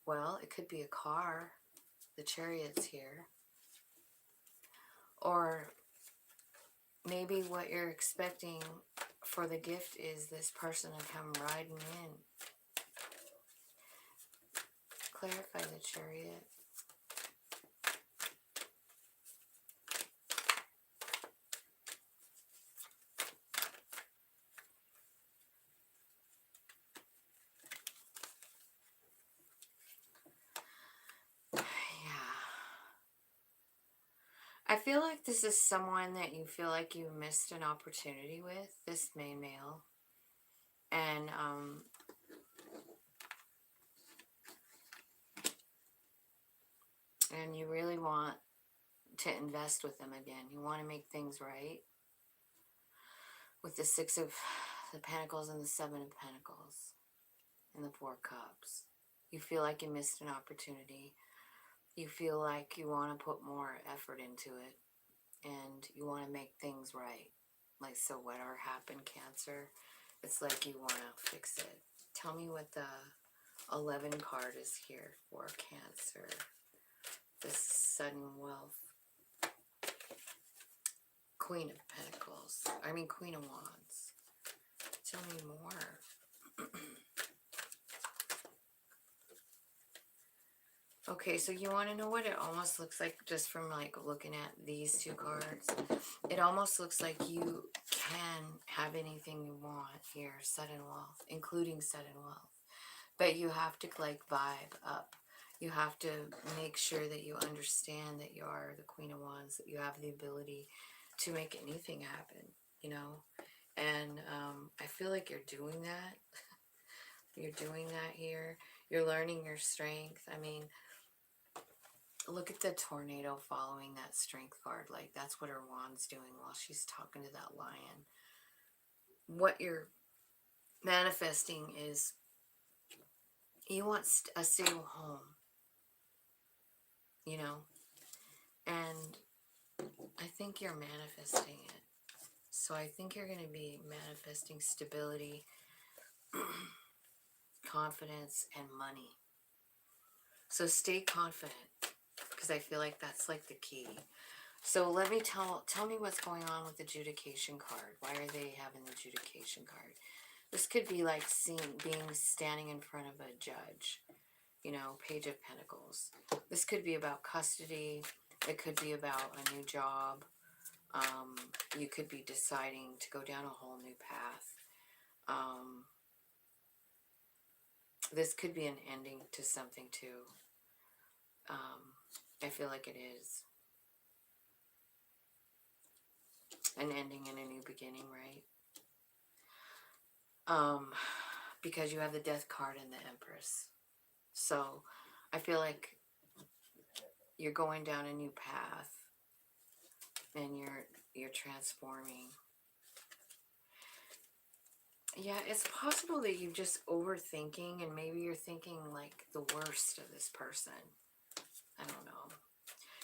Well, it could be a car. The Chariot's here. Or maybe what you're expecting for the gift is this person to come riding in. Clarify the Chariot. Yeah. I feel like this is someone that you feel like you missed an opportunity with, this main male. And you really want to invest with them again. You want to make things right. With the Six of the Pentacles and the Seven of Pentacles and the Four Cups. You feel like you missed an opportunity. You feel like you want to put more effort into it. And you want to make things right. Like, so whatever happened, Cancer, it's like you want to fix it. Tell me what the 11 card is here for Cancer. This sudden wealth. Queen of Pentacles. Queen of Wands. Tell me more. Okay, so you want to know what it almost looks like just from like looking at these two cards? It almost looks like you can have anything you want here, sudden wealth, including sudden wealth. But you have to like vibe up. You have to make sure that you understand that you are the Queen of Wands, that you have the ability to make anything happen, you know? And I feel like you're doing that. You're doing that here. You're learning your strength. I mean, look at the tornado following that strength card. Like, that's what her wand's doing while she's talking to that lion. What you're manifesting is you want a stable home, you know? And I think you're manifesting it. So I think you're going to be manifesting stability, confidence, and money. So stay confident, because I feel like that's like the key. So let me tell me what's going on with the adjudication card. Why are they having the adjudication card? This could be like standing in front of a judge, you know, Page of Pentacles. This could be about custody. It could be about a new job. You could be deciding to go down a whole new path. This could be an ending to something too. I feel like it is. An ending and a new beginning, right? Because you have the Death card and the Empress. So I feel like you're going down a new path and you're transforming. Yeah, it's possible that you're just overthinking, and maybe you're thinking like the worst of this person. I don't know.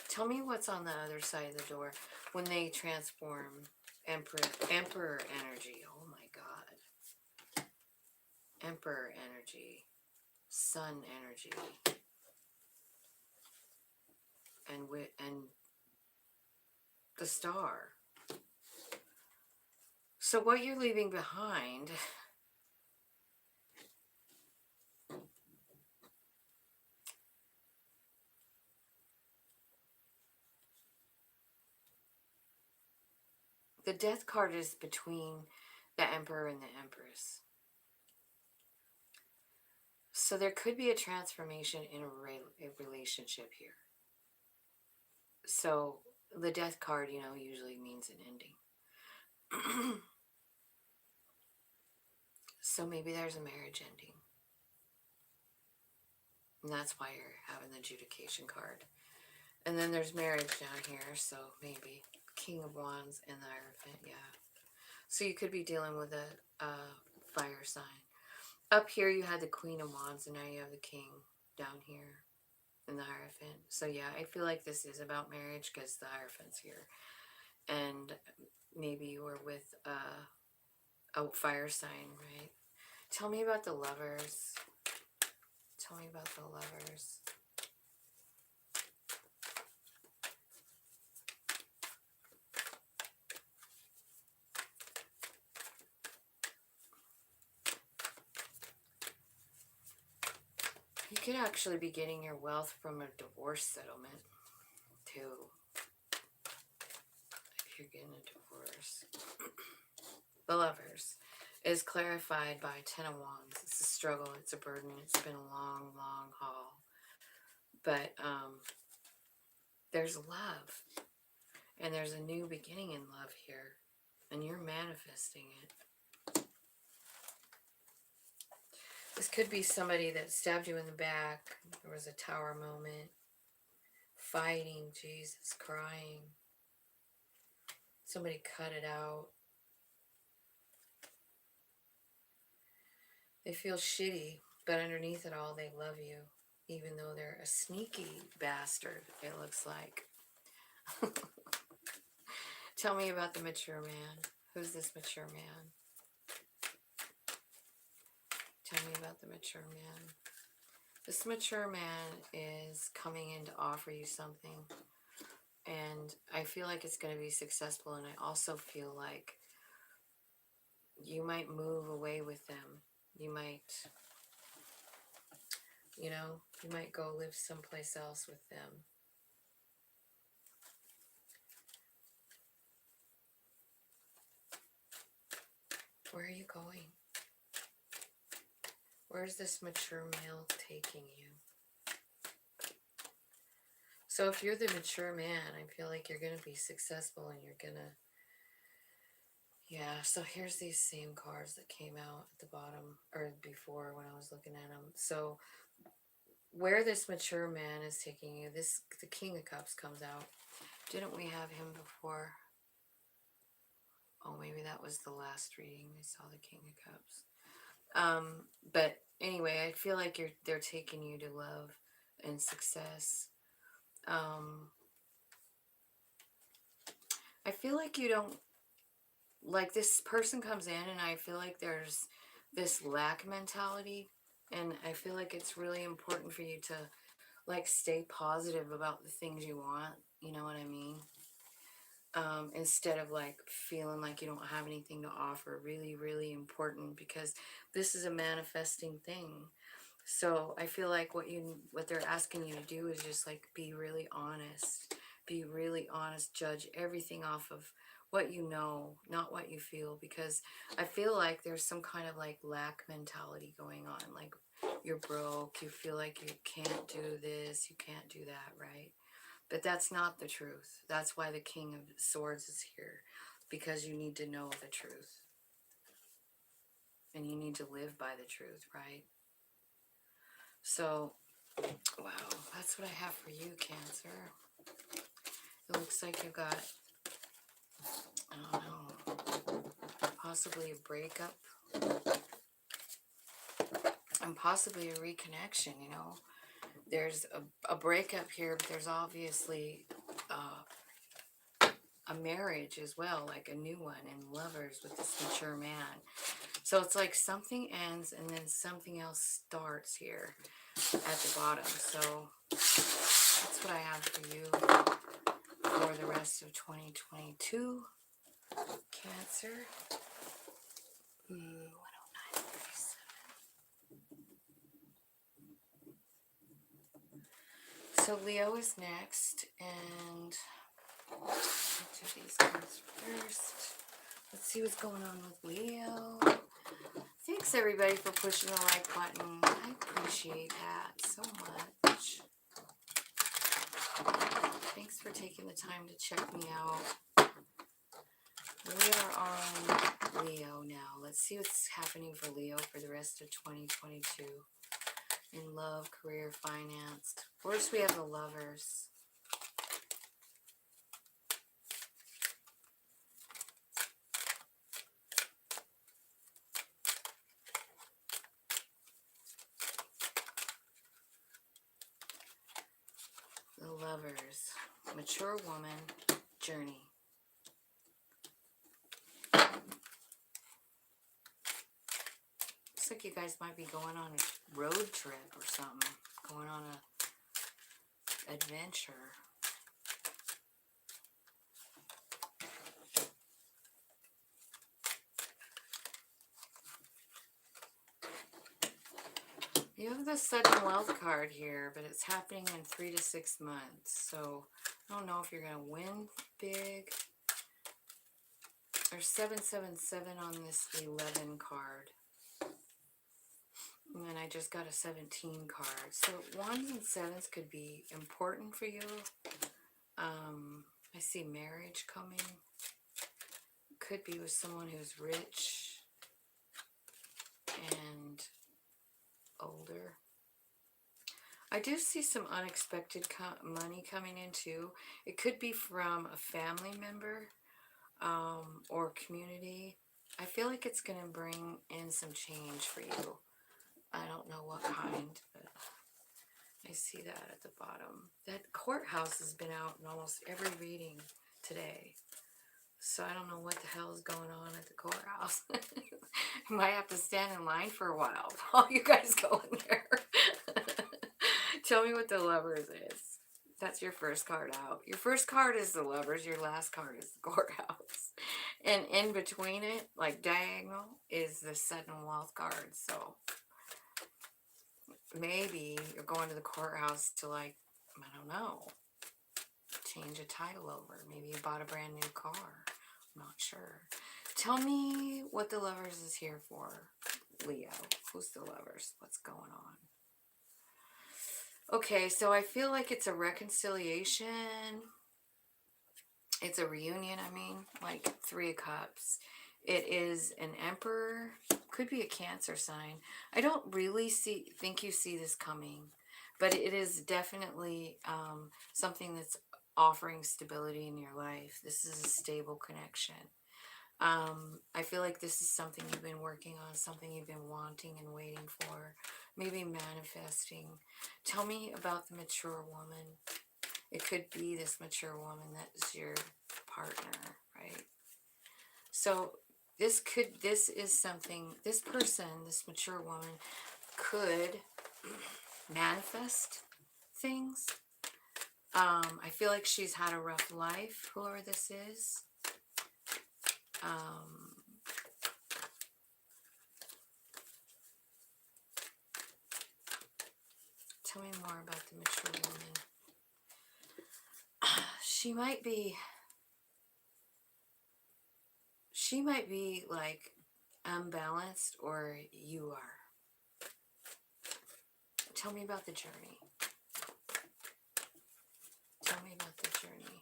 Tell me what's on the other side of the door when they transform. Emperor energy. Oh my God. Emperor energy. Sun energy. And the Star. So what you're leaving behind, the Death card is between the Emperor and the Empress. So there could be a transformation in a relationship here. So the Death card, you know, usually means an ending. So maybe there's a marriage ending. And that's why you're having the adjudication card. And then there's marriage down here, so maybe King of Wands and the Hierophant, yeah. So you could be dealing with a fire sign. Up here you had the Queen of Wands, and now you have the King down here in the Hierophant. So yeah, I feel like this is about marriage because the Hierophant's here. And maybe you were with a fire sign, right? Tell me about the Lovers. Tell me about the Lovers. You could actually be getting your wealth from a divorce settlement, too. If you're getting a divorce. The Lovers is clarified by Ten of Wands. It's a struggle, it's a burden, it's been a long, long haul. But there's love. And there's a new beginning in love here. And you're manifesting it. This could be somebody that stabbed you in the back. There was a Tower moment. Fighting, Jesus, crying. Somebody cut it out. They feel shitty, but underneath it all, they love you. Even though they're a sneaky bastard, it looks like. Tell me about the mature man. Who's this mature man? Tell me about the mature man. This mature man is coming in to offer you something. And I feel like it's going to be successful. And I also feel like you might move away with them. You might, you might go live someplace else with them. Where are you going? Where's this mature male taking you? So if you're the mature man, I feel like you're going to be successful and you're going to, yeah, so here's these same cards that came out at the bottom, or before when I was looking at them. So where this mature man is taking you, the King of Cups comes out. Didn't we have him before? Oh, maybe that was the last reading. We saw the King of Cups. But anyway, I feel like they're taking you to love and success. I feel like you don't, like this person comes in and I feel like there's this lack mentality, and I feel like it's really important for you to like stay positive about the things you want, you know what I mean? Instead of like feeling like you don't have anything to offer. Really, really important, because this is a manifesting thing. So I feel like what they're asking you to do is just like be really honest. Be really honest. Judge everything off of what you know, not what you feel, because I feel like there's some kind of like lack mentality going on. Like you're broke, you feel like you can't do this, you can't do that, right? But that's not the truth. That's why the King of Swords is here, because you need to know the truth. And you need to live by the truth, right? So, wow, that's what I have for you, Cancer. It looks like you've got, I don't know, possibly a breakup. And possibly a reconnection, There's a breakup here, but there's obviously a marriage as well, like a new one, and lovers with this mature man. So it's like something ends and then something else starts here at the bottom. So that's what I have for you for the rest of 2022. Cancer. 109.37. So Leo is next, and let's do these cards first. Let's see what's going on with Leo. Thanks everybody for pushing the like button. I appreciate that so much. Thanks for taking the time to check me out. We are on Leo now. Let's see what's happening for Leo for the rest of 2022. in love, career, finance. First, we have the Lovers. The Lovers. Mature woman, journey. Looks like you guys might be going on a road trip or something. Going on a adventure. You have the sudden wealth card here, but it's happening in 3 to 6 months. So I don't know if you're going to win big. There's 777 on this 11 card. And then I just got a 17 card. So 1s and 7s could be important for you. I see marriage coming. Could be with someone who's rich and older. I do see some unexpected money coming in too. It could be from a family member or community. I feel like it's going to bring in some change for you. I don't know what kind, but I see that at the bottom. That courthouse has been out in almost every reading today. So I don't know what the hell is going on at the courthouse. Might have to stand in line for a while while you guys go in there. Tell me what the Lovers is. That's your first card out. Your first card is the Lovers. Your last card is the courthouse. And in between it, like diagonal, is the sudden wealth card. So maybe you're going to the courthouse to, like, I don't know, change a title over. Maybe you bought a brand new car. I'm not sure. Tell me what the Lovers is here for, Leo. Who's the Lovers? What's going on? Okay, so I feel like it's a reconciliation. It's a reunion, I mean, like 3 of Cups. It is an Emperor. Could be a Cancer sign. I don't really think you see this coming, but it is definitely something that's offering stability in your life. This is a stable connection. I feel like this is something you've been working on, something you've been wanting and waiting for, maybe manifesting. Tell me about the mature woman. It could be this mature woman that is your partner, right? So this is something, this person, this mature woman could manifest things. I feel like she's had a rough life, whoever this is. Tell me more about the mature woman. She might be like unbalanced, or you are. Tell me about the journey. Tell me about the journey.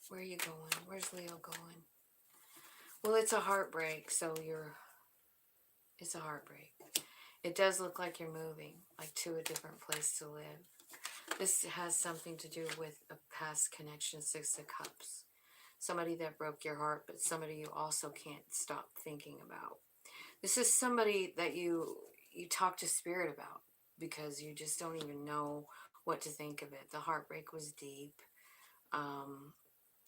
Where are you going? Where's Leo going? Well, it's a heartbreak, so it's a heartbreak. It does look like you're moving, like to a different place to live. This has something to do with a past connection, 6 of Cups. Somebody that broke your heart, but somebody you also can't stop thinking about. This is somebody that you talk to spirit about because you just don't even know what to think of it. The heartbreak was deep.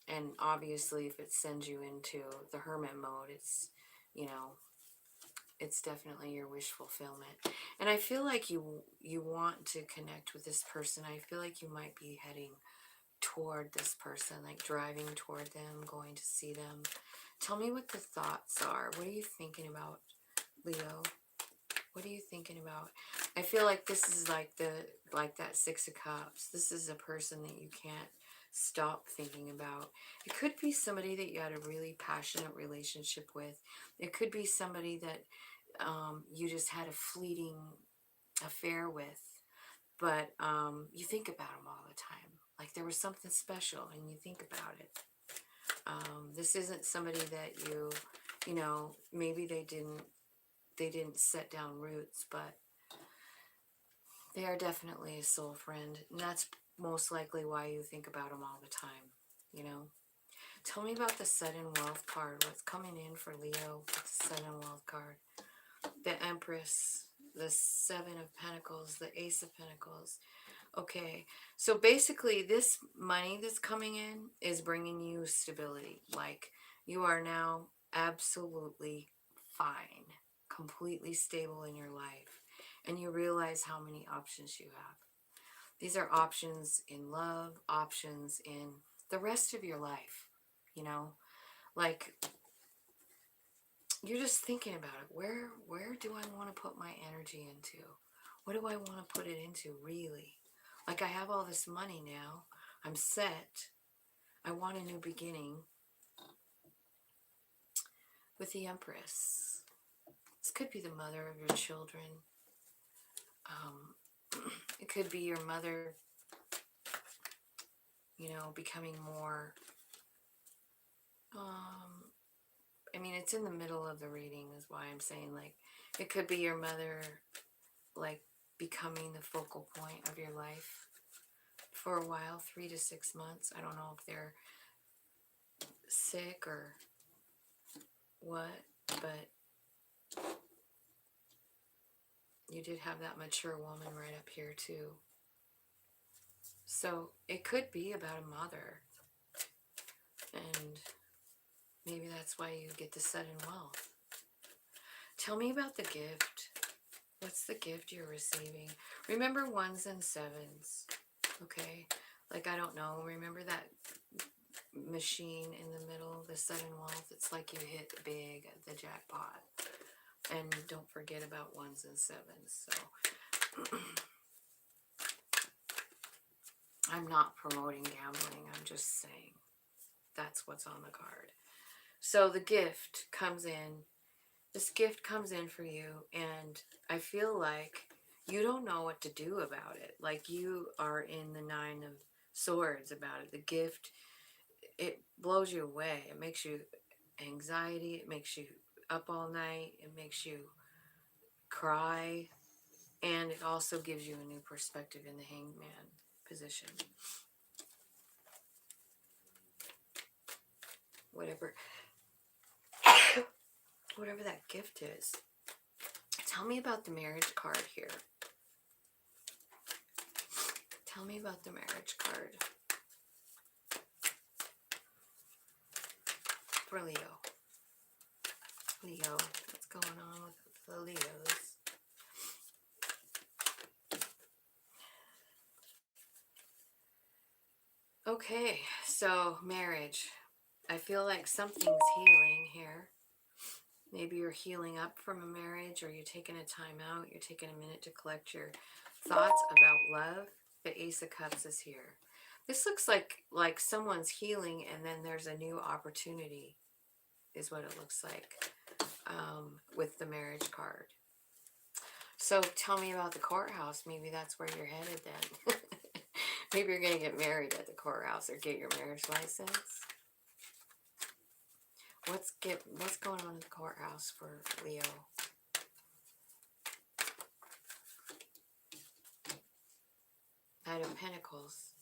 And obviously if it sends you into the hermit mode, it's, it's definitely your wish fulfillment. And I feel like you want to connect with this person. I feel like you might be heading toward this person, like driving toward them, going to see them. Tell me what the thoughts are. What are you thinking about, Leo? What are you thinking about? I feel like this is like that 6 of Cups. This is a person that you can't stop thinking about. It could be somebody that you had a really passionate relationship with. It could be somebody that you just had a fleeting affair with, but you think about them all the time. Like there was something special and you think about it. This isn't somebody that maybe they didn't set down roots, but They are definitely a soul friend, and that's most likely why you think about them all the time, you know? Tell me about the sudden wealth card. What's coming in for Leo with the sudden wealth card? The Empress, the Seven of Pentacles, the Ace of Pentacles. Okay, so basically this money that's coming in is bringing you stability. Like, you are now absolutely fine, completely stable in your life, and you realize how many options you have. These are options in love, options in the rest of your life, you know? Like, you're just thinking about it. Where do I want to put my energy into? What do I want to put it into, really? Like, I have all this money now. I'm set. I want a new beginning. With the Empress. This could be the mother of your children. It could be your mother, you know, becoming more... I mean, it's in the middle of the reading is why I'm saying, like, it could be your mother, like, becoming the focal point of your life for a while, 3 to 6 months. I don't know if they're sick or what, but you did have that mature woman right up here too. So it could be about a mother, and maybe that's why you get the sudden wealth. Tell me about the gift. What's the gift you're receiving? Remember 1s and 7s, okay? Like, I don't know, remember that machine in the middle, the sudden wealth? It's like you hit big at the jackpot. And don't forget about 1s and 7s. So I'm not promoting gambling. I'm just saying that's what's on the card. So the gift comes in. This gift comes in for you, and I feel like you don't know what to do about it. Like, you are in the 9 of Swords about it. The gift, it blows you away. It makes you anxiety. It makes you up all night. It makes you cry. And it also gives you a new perspective in the Hangman position. Whatever that gift is. Tell me about the marriage card here. Tell me about the marriage card for Leo. Leo, what's going on with the Leos? Okay, so marriage. I feel like something's healing here. Maybe you're healing up from a marriage, or you're taking a time out. You're taking a minute to collect your thoughts about love. The Ace of Cups is here. This looks like someone's healing, and then there's a new opportunity, is what it looks like, with the marriage card. So tell me about the courthouse. Maybe that's where you're headed then. Maybe you're going to get married at the courthouse or get your marriage license. What's going on in the courthouse for Leo? Knight of Pentacles.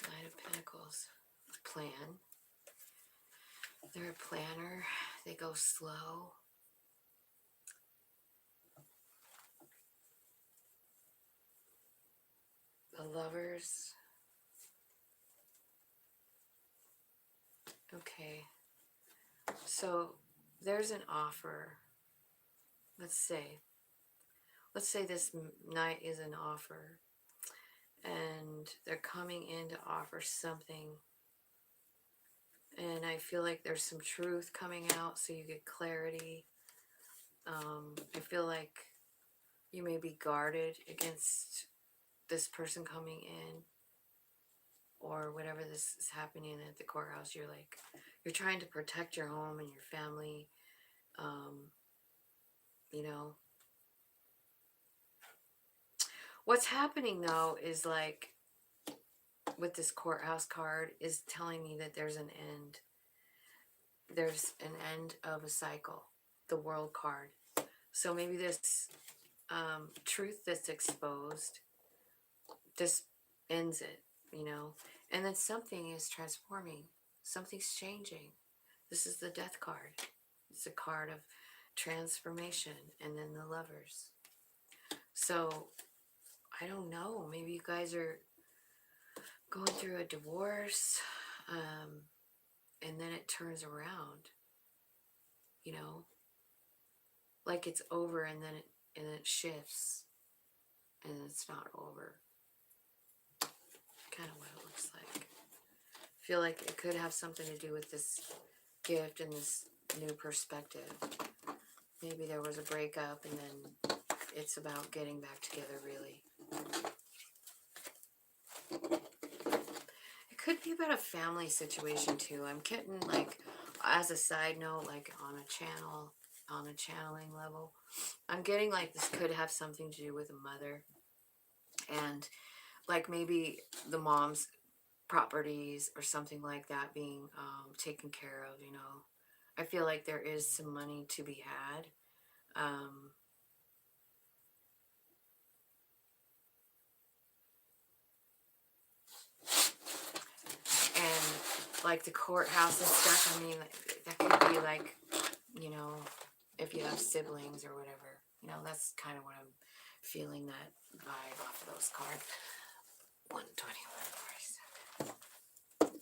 Knight of Pentacles. Plan. They're a planner. They go slow. The Lovers. Okay. So there's an offer. Let's say this knight is an offer, and they're coming in to offer something, and I feel like there's some truth coming out, so you get clarity. I feel like you may be guarded against this person coming in, or whatever this is happening at the courthouse. You're trying to protect your home and your family, you know. What's happening though is, like, with this courthouse card is telling me that there's an end. There's an end of a cycle. the World card. So maybe this truth that's exposed, this ends it, you know, and then something is transforming, something's changing. This is the Death card. It's a card of transformation, and then the Lovers. So I don't know, maybe you guys are going through a divorce, and then it turns around, you know, like it's over, and then it shifts, and it's not over. Kind of what it looks like. I feel like it could have something to do with this gift and this new perspective. Maybe there was a breakup, and then it's about getting back together, really. It could be about a family situation too. I'm getting, like, as a side note, like on a channeling level, I'm getting like this could have something to do with a mother, and like maybe the mom's properties or something like that being taken care of, you know. I feel like there is some money to be had. And like the courthouse and stuff, I mean, that could be like, you know, if you have siblings or whatever, you know, that's kind of what I'm feeling, that vibe off of those cards. 121, 47.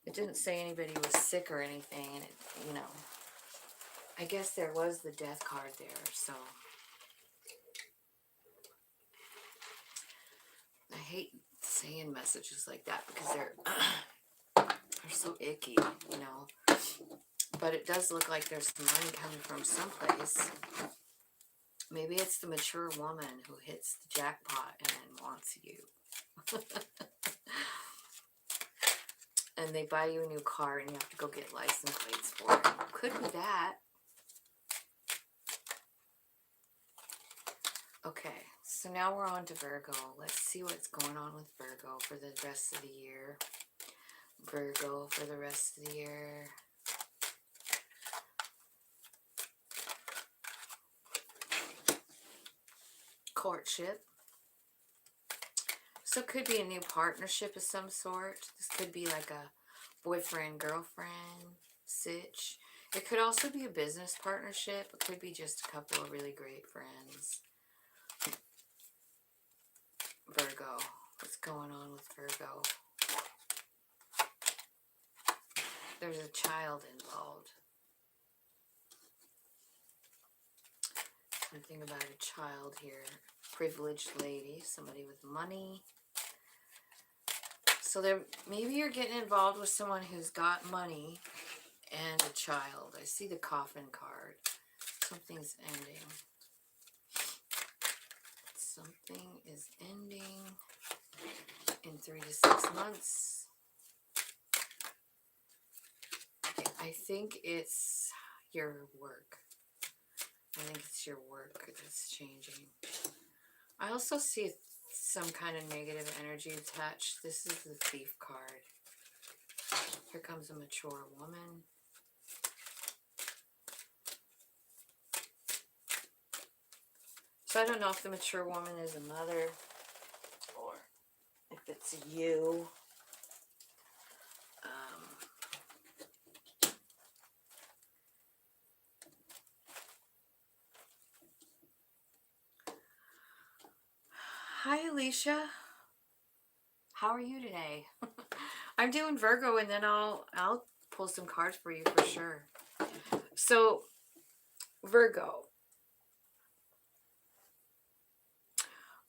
It didn't say anybody was sick or anything, and it, you know, I guess there was the Death card there, so I hate saying messages like that because they're so icky, you know. But it does look like there's money coming from someplace. Maybe it's the mature woman who hits the jackpot and then wants you. And they buy you a new car and you have to go get license plates for it. Could be that. Okay, so now we're on to Virgo. Let's see what's going on with Virgo for the rest of the year. Virgo for the rest of the year. Courtship. So it could be a new partnership of some sort. This could be like a boyfriend, girlfriend, sitch. It could also be a business partnership. It could be just a couple of really great friends. Virgo. What's going on with Virgo? There's a child involved. Something about a child here. Privileged lady, somebody with money. So there, maybe you're getting involved with someone who's got money and a child. I see the coffin card. Something's ending. Something is ending in 3 to 6 months. I think it's your work. I think it's your work that's changing. I also see some kind of negative energy attached. This is the Thief card. Here comes a mature woman. So I don't know if the mature woman is a mother or if it's you. Hi, Alicia. How are you today? I'm doing Virgo, and then I'll pull some cards for you for sure. So, Virgo.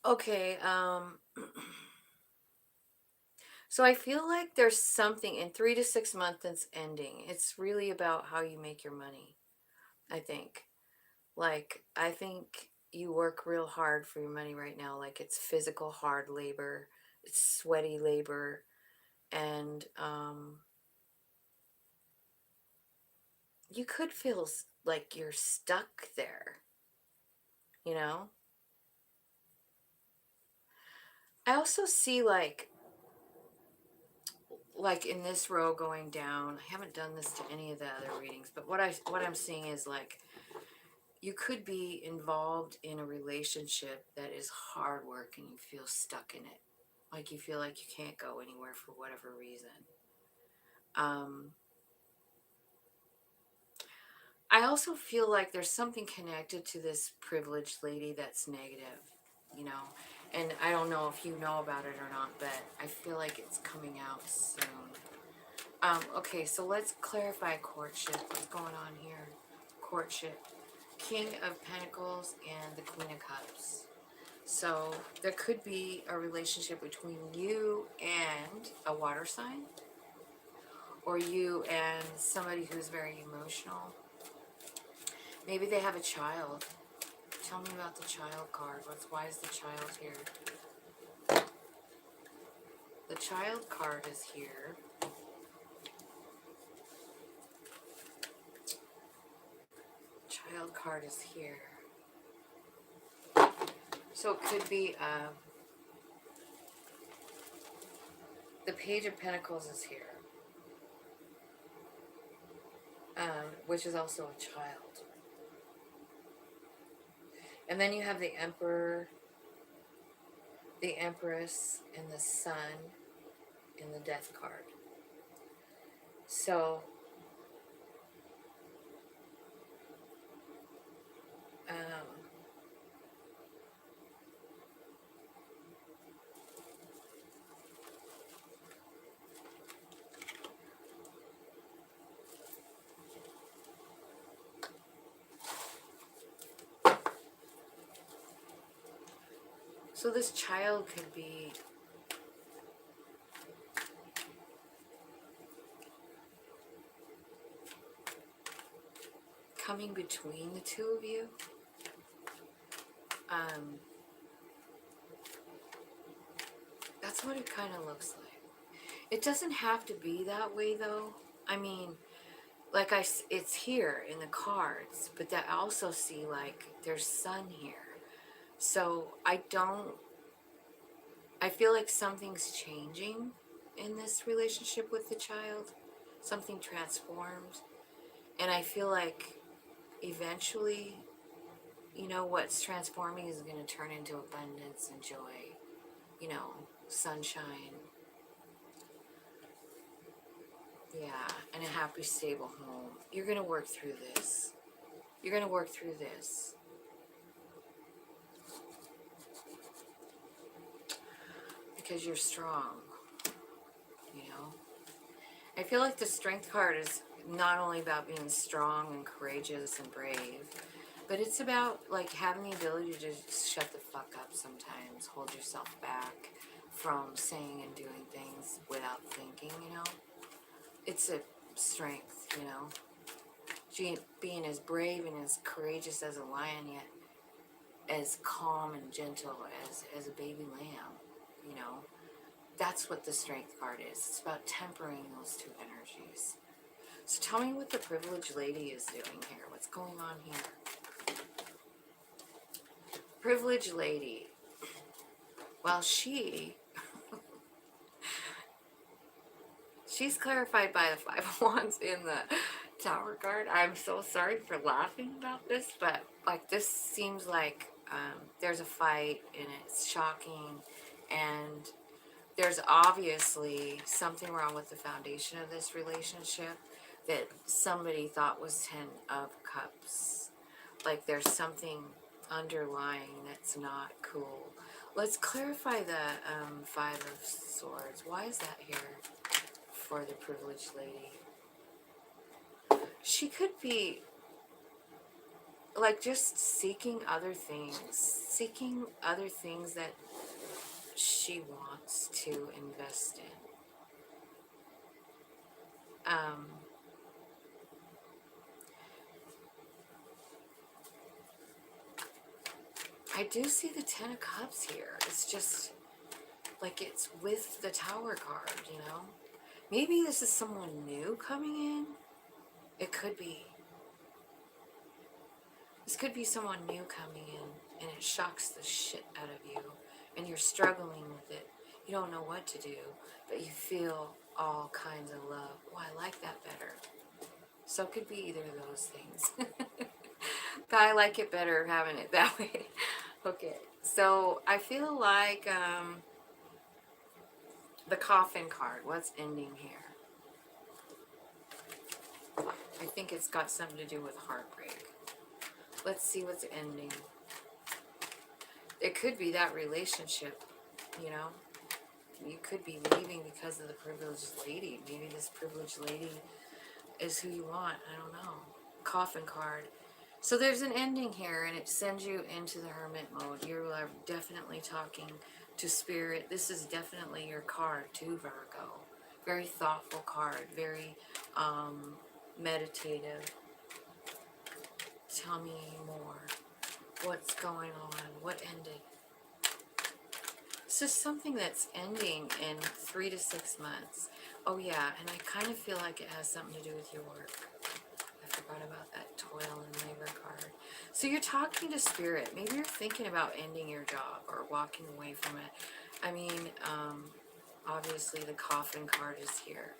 Okay, so I feel like there's something in 3 to 6 months that's ending. It's really about how you make your money, I think. Like, I think you work real hard for your money right now. Like, it's physical hard labor. It's sweaty labor. And, you could feel like you're stuck there, you know? I also see, like like in this row going down, I haven't done this to any of the other readings, but what I'm seeing is like you could be involved in a relationship that is hard work and you feel stuck in it. Like you feel like you can't go anywhere for whatever reason. I also feel like there's something connected to this privileged lady that's negative, you know, and I don't know if you know about it or not, but I feel like it's coming out soon. Okay, so let's clarify courtship. What's going on here? Courtship. King of Pentacles and the Queen of Cups. So there could be a relationship between you and a water sign, or you and somebody who's very emotional. Maybe they have a child. Tell me about the child card. Why is the child here? The child card is here. Child card is here. So it could be the Page of Pentacles is here, which is also a child. And then you have the Emperor, the Empress, and the Sun in the Death card. So, so this child could be coming between the two of you. That's what it kind of looks like. It doesn't have to be that way, though. I mean, like it's here in the cards, but I also see like there's sun here. So I feel like something's changing in this relationship with the child. Something transformed. And I feel like eventually, you know, what's transforming is going to turn into abundance and joy, you know, sunshine. Yeah, and a happy, stable home. You're going to work through this. You're going to work through this. Because you're strong, you know. I feel like the Strength card is not only about being strong and courageous and brave, but it's about like having the ability to just shut the fuck up sometimes, hold yourself back from saying and doing things without thinking, you know. It's a strength, you know. Being as brave and as courageous as a lion, yet as calm and gentle as a baby lamb, you know. That's what the Strength card is. It's about tempering those two energies. So tell me what the privileged lady is doing here. What's going on here? Privileged lady. Well, she's clarified by the Five of Wands in the Tower card. I'm so sorry for laughing about this, but like this seems like there's a fight and it's shocking, and there's obviously something wrong with the foundation of this relationship that somebody thought was 10 of Cups. Like there's something underlying that's not cool. Let's clarify the Five of Swords. Why is that here for the privileged lady? She could be like just seeking other things that she wants to invest in. I do see the Ten of Cups here. It's just like it's with the Tower card, you know? Maybe this is someone new coming in. It could be. This could be someone new coming in, and it shocks the shit out of you, and you're struggling with it. You don't know what to do, but you feel all kinds of love. Oh, I like that better. So it could be either of those things. But I like it better having it that way. Okay, so I feel like the coffin card, what's ending here? I think it's got something to do with heartbreak. Let's see what's ending. It could be that relationship, you know. You could be leaving because of the privileged lady. Maybe this privileged lady is who you want. I don't know. Coffin card. So there's an ending here, and it sends you into the hermit mode. You're definitely talking to spirit. This is definitely your card too, Virgo. Very thoughtful card. Very meditative. Tell me more. What's going on? What ended? This is something that's ending in 3 to 6 months. Oh yeah, and I kind of feel like it has something to do with your work. I forgot about that toil and labor card. So you're talking to spirit. Maybe you're thinking about ending your job or walking away from it. I mean, obviously the coffin card is here.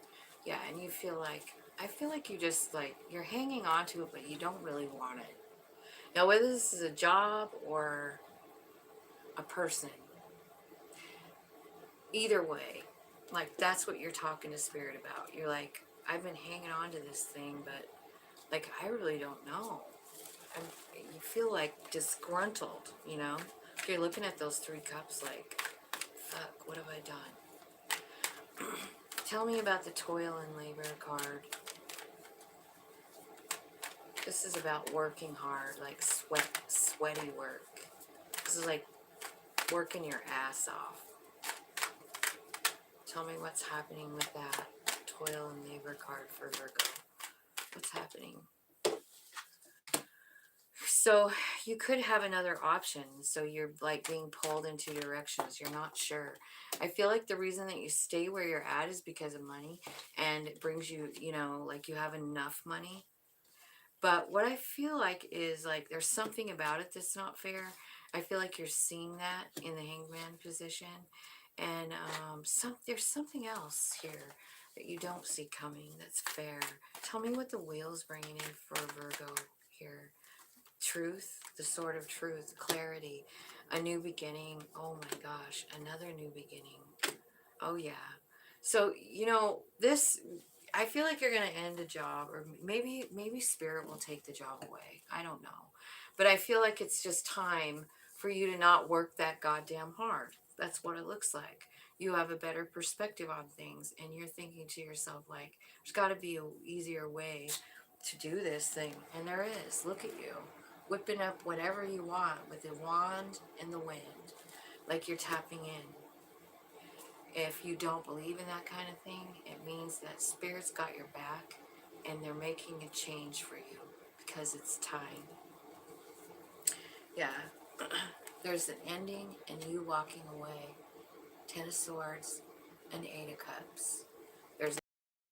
Yeah, and you feel like, I feel like you just like, you're hanging on to it, but you don't really want it. Now, whether this is a job or a person, either way, like that's what you're talking to spirit about. You're like, I've been hanging on to this thing, but like I really don't know. You feel like disgruntled, you know? You're looking at those 3 cups like, fuck, what have I done? Tell me about the toil and labor card. This is about working hard, like sweaty work. This is like working your ass off. Tell me what's happening with that toil and labor card for Virgo. What's happening? So you could have another option. So you're like being pulled in 2 directions. You're not sure. I feel like the reason that you stay where you're at is because of money, and it brings you, you know, like you have enough money. But what I feel like is like there's something about it that's not fair. I feel like you're seeing that in the hangman position. And there's something else here that you don't see coming that's fair. Tell me what the wheel's bringing in for Virgo here. Truth, the sword of truth, clarity, a new beginning. Oh my gosh, another new beginning. Oh yeah. So, you know, this, I feel like you're going to end a job, or maybe spirit will take the job away. I don't know. But I feel like it's just time for you to not work that goddamn hard. That's what it looks like. You have a better perspective on things, and you're thinking to yourself like, there's got to be an easier way to do this thing. And there is. Look at you, whipping up whatever you want with the wand and the wind, like you're tapping in. If you don't believe in that kind of thing, it means that spirit's got your back and they're making a change for you because it's time. Yeah. There's an ending and you walking away. 10 of Swords and 8 of Cups. There's an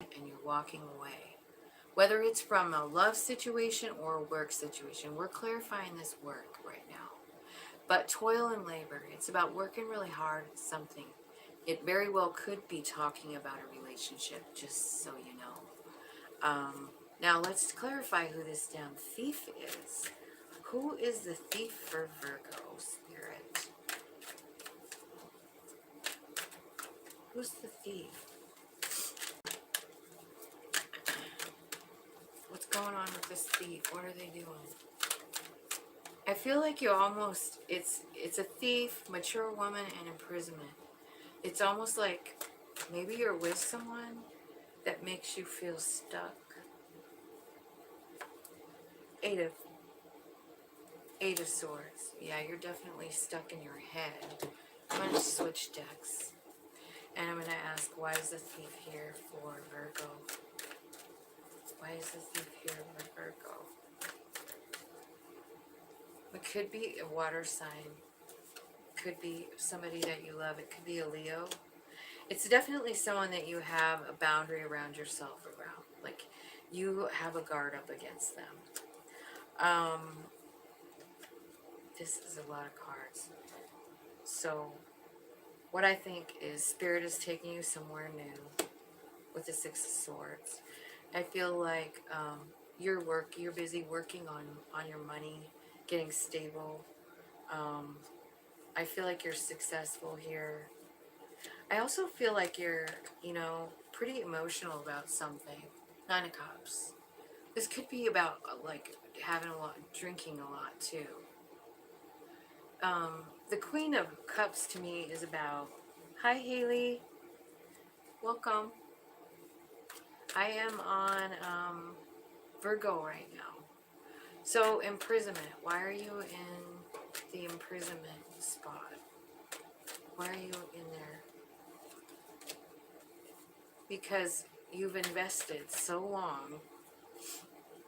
ending and you're walking away. Whether it's from a love situation or a work situation, we're clarifying this work right now. But toil and labor, it's about working really hard at something. It very well could be talking about a relationship, just so you know. Now let's clarify who this damn thief is. Who is the thief for Virgo, Spirit? Who's the thief? What's going on with this thief? What are they doing? I feel like you almost, it's a thief, mature woman, and imprisonment. It's almost like maybe you're with someone that makes you feel stuck. Eight of Swords. Yeah, you're definitely stuck in your head. I'm going to switch decks. And I'm going to ask, why is the thief here for Virgo? Why is the thief here for Virgo? It could be a water sign. It could be somebody that you love. It could be a Leo. It's definitely someone that you have a boundary around yourself around. Like, you have a guard up against them. This is a lot of cards. So, what I think is Spirit is taking you somewhere new. with the Six of Swords. I feel like you're busy working on your money, getting stable. I feel like you're successful here. I also feel like you're, pretty emotional about something. Nine of Cups. This could be about like having a lot, drinking a lot too. The Queen of Cups to me is about, hi Haley, welcome. I am on Virgo right now. So imprisonment, why are you in the imprisonment spot? Why are you in there? Because you've invested so long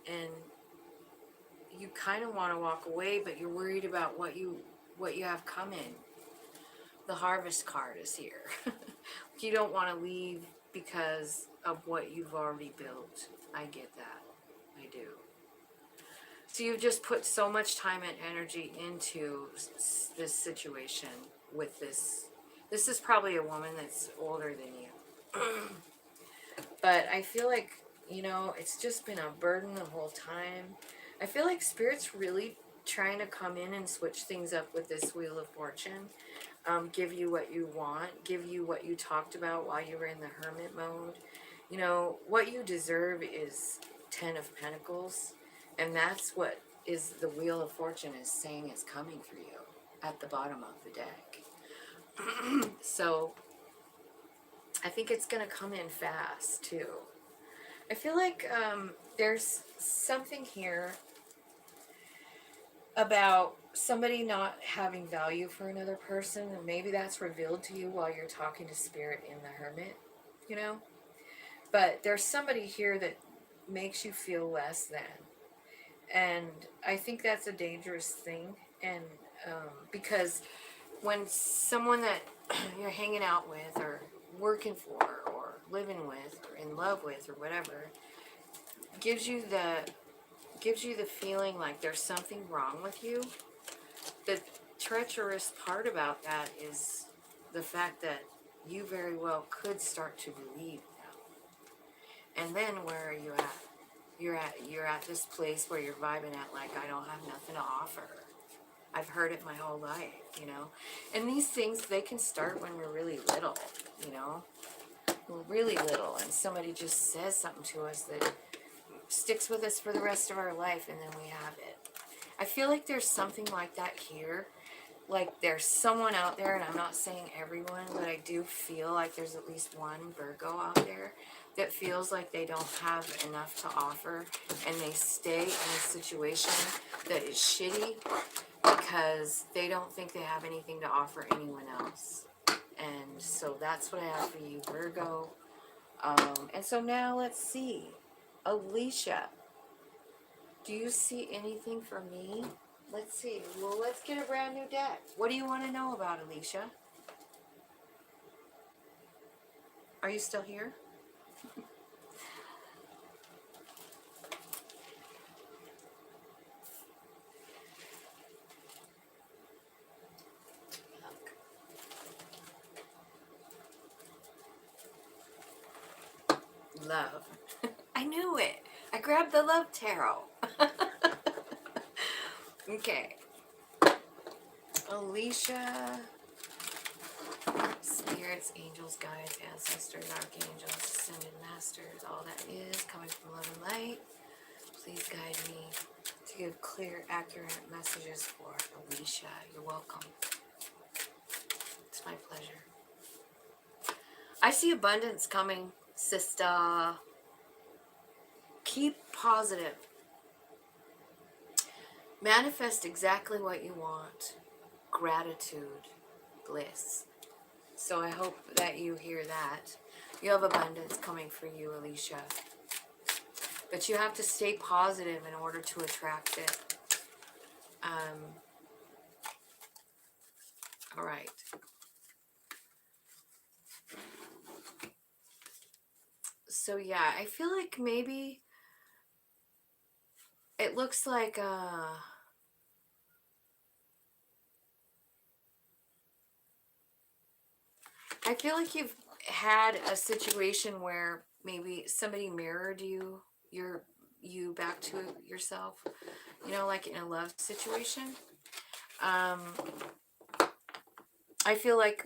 and you kind of want to walk away, but you're worried about what you have coming. The Harvest card is here. You don't want to leave because of what you've already built. I get that. I do. So you've just put so much time and energy into this situation with this. This is probably a woman that's older than you. But I feel like, it's just been a burden the whole time. I feel like Spirit's really trying to come in and switch things up with this Wheel of Fortune. Give you what you want, give you what you talked about while you were in the hermit mode. What you deserve is 10 of Pentacles, and that's what is the Wheel of Fortune is saying is coming for you at the bottom of the deck. So I think it's going to come in fast too. I feel like there's something here about somebody not having value for another person, and maybe that's revealed to you while you're talking to Spirit in the Hermit, But there's somebody here that makes you feel less than. And I think that's a dangerous thing. And because when someone that you're hanging out with or working for or living with or in love with or whatever gives you the feeling like there's something wrong with you, the treacherous part about that is the fact that you very well could start to believe them. And then where are you at? You're at this place where you're vibing at like, I don't have nothing to offer. I've heard it my whole life, And these things, they can start when we're really little, We're really little, and somebody just says something to us that sticks with us for the rest of our life, and then we have it. I feel like there's something like that here. Like there's someone out there, and I'm not saying everyone, but I do feel like there's at least one Virgo out there that feels like they don't have enough to offer, and they stay in a situation that is shitty because they don't think they have anything to offer anyone else. And so that's what I have for you, Virgo. And so now let's see. Alicia, do you see anything for me? Let's see. Well, let's get a brand new deck. What do you want to know about, Alicia? Are you still here? Love. I knew it. I grabbed the love tarot. Okay. Alicia. Spirits, angels, guides, ancestors, archangels, ascended masters, all that is coming from love and light. Please guide me to give clear, accurate messages for Alicia. You're welcome. It's my pleasure. I see abundance coming, sister. Keep positive. Manifest exactly what you want. Gratitude, bliss. So I hope that you hear that. You have abundance coming for you, Alicia. But you have to stay positive in order to attract it. All right. So yeah, I feel like maybe it looks like I feel like you've had a situation where maybe somebody mirrored you back to yourself, you know, like in a love situation. um I feel like,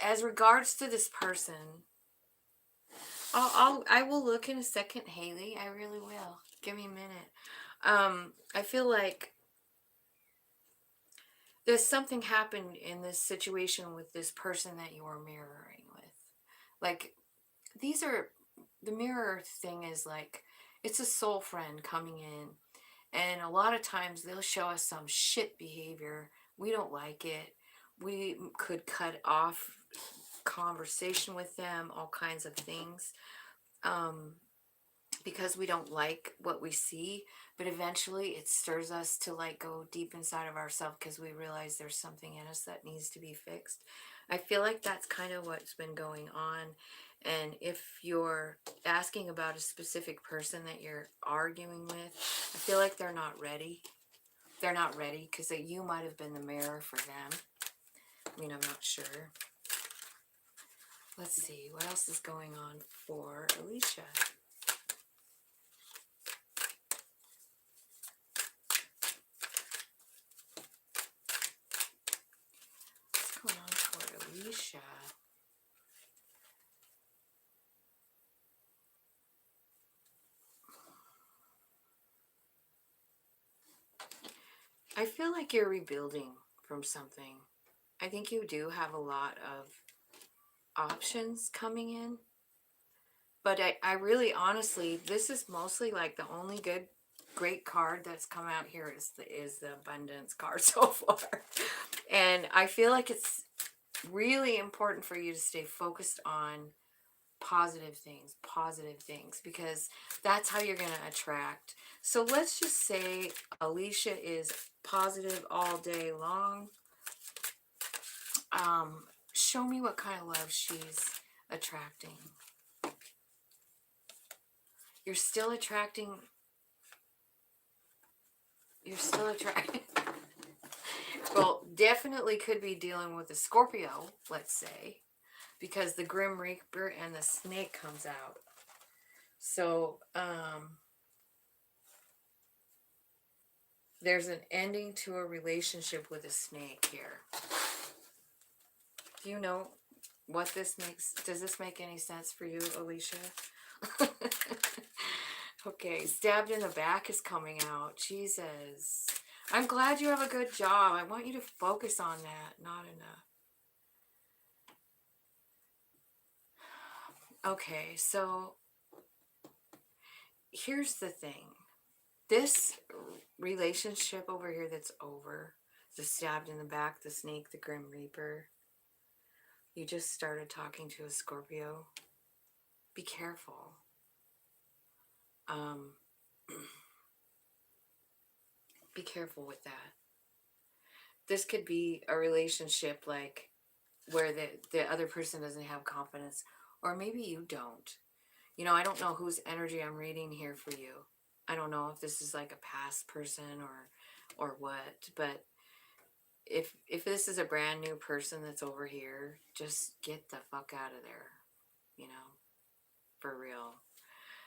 as regards to this person, I will look in a second, Haley. I really will. Give me a minute. I feel like there's something happened in this situation with this person that you are mirroring with. Like, these are, the mirror thing is like, it's a soul friend coming in, and a lot of times they'll show us some shit behavior. We don't like it. We could cut off conversation with them, all kinds of things. Um, because we don't like what we see, but eventually it stirs us to like go deep inside of ourselves because we realize there's something in us that needs to be fixed. I feel like that's kind of what's been going on. And if you're asking about a specific person that you're arguing with, I feel like they're not ready. They're not ready because you might have been the mirror for them. I mean, I'm not sure. Let's see, what else is going on for Alicia? What's going on for Alicia? I feel like you're rebuilding from something. I think you do have a lot of options coming in. But I really honestly, this is mostly like the only great card that's come out here is the abundance card so far. And I feel like it's really important for you to stay focused on positive things, because that's how you're going to attract. So let's just say Alicia is positive all day long. Show me what kind of love she's attracting. You're still attracting. You're still attracting. Well, definitely could be dealing with a Scorpio, let's say, because the Grim Reaper and the snake comes out. So, there's an ending to a relationship with a snake here. Do you know what this makes? Does this make any sense for you, Alicia? Okay, stabbed in the back is coming out. Jesus. I'm glad you have a good job. I want you to focus on that, not enough. Okay, so here's the thing. This relationship over here that's over, the stabbed in the back, the snake, the Grim Reaper, you just started talking to a Scorpio. Be careful. Be careful with that. This could be a relationship like where the other person doesn't have confidence, or maybe you don't. You know, I don't know whose energy I'm reading here for you. I don't know if this is like a past person or what, but if this is a brand new person that's over here, just get the fuck out of there, you know, for real.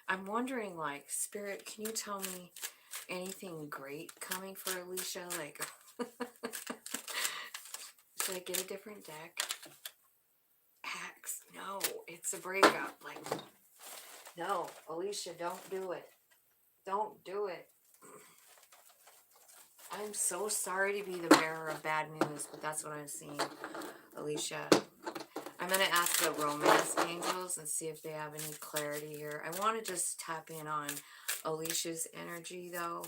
I'm wondering, like, Spirit, can you tell me anything great coming for Alicia? Like, should I get a different deck? Axe. No, it's a breakup. Like, no, Alicia, don't do it. Don't do it. I'm so sorry to be the bearer of bad news, but that's what I'm seeing, Alicia. I'm going to ask the romance angels and see if they have any clarity here. I want to just tap in on Alicia's energy, though.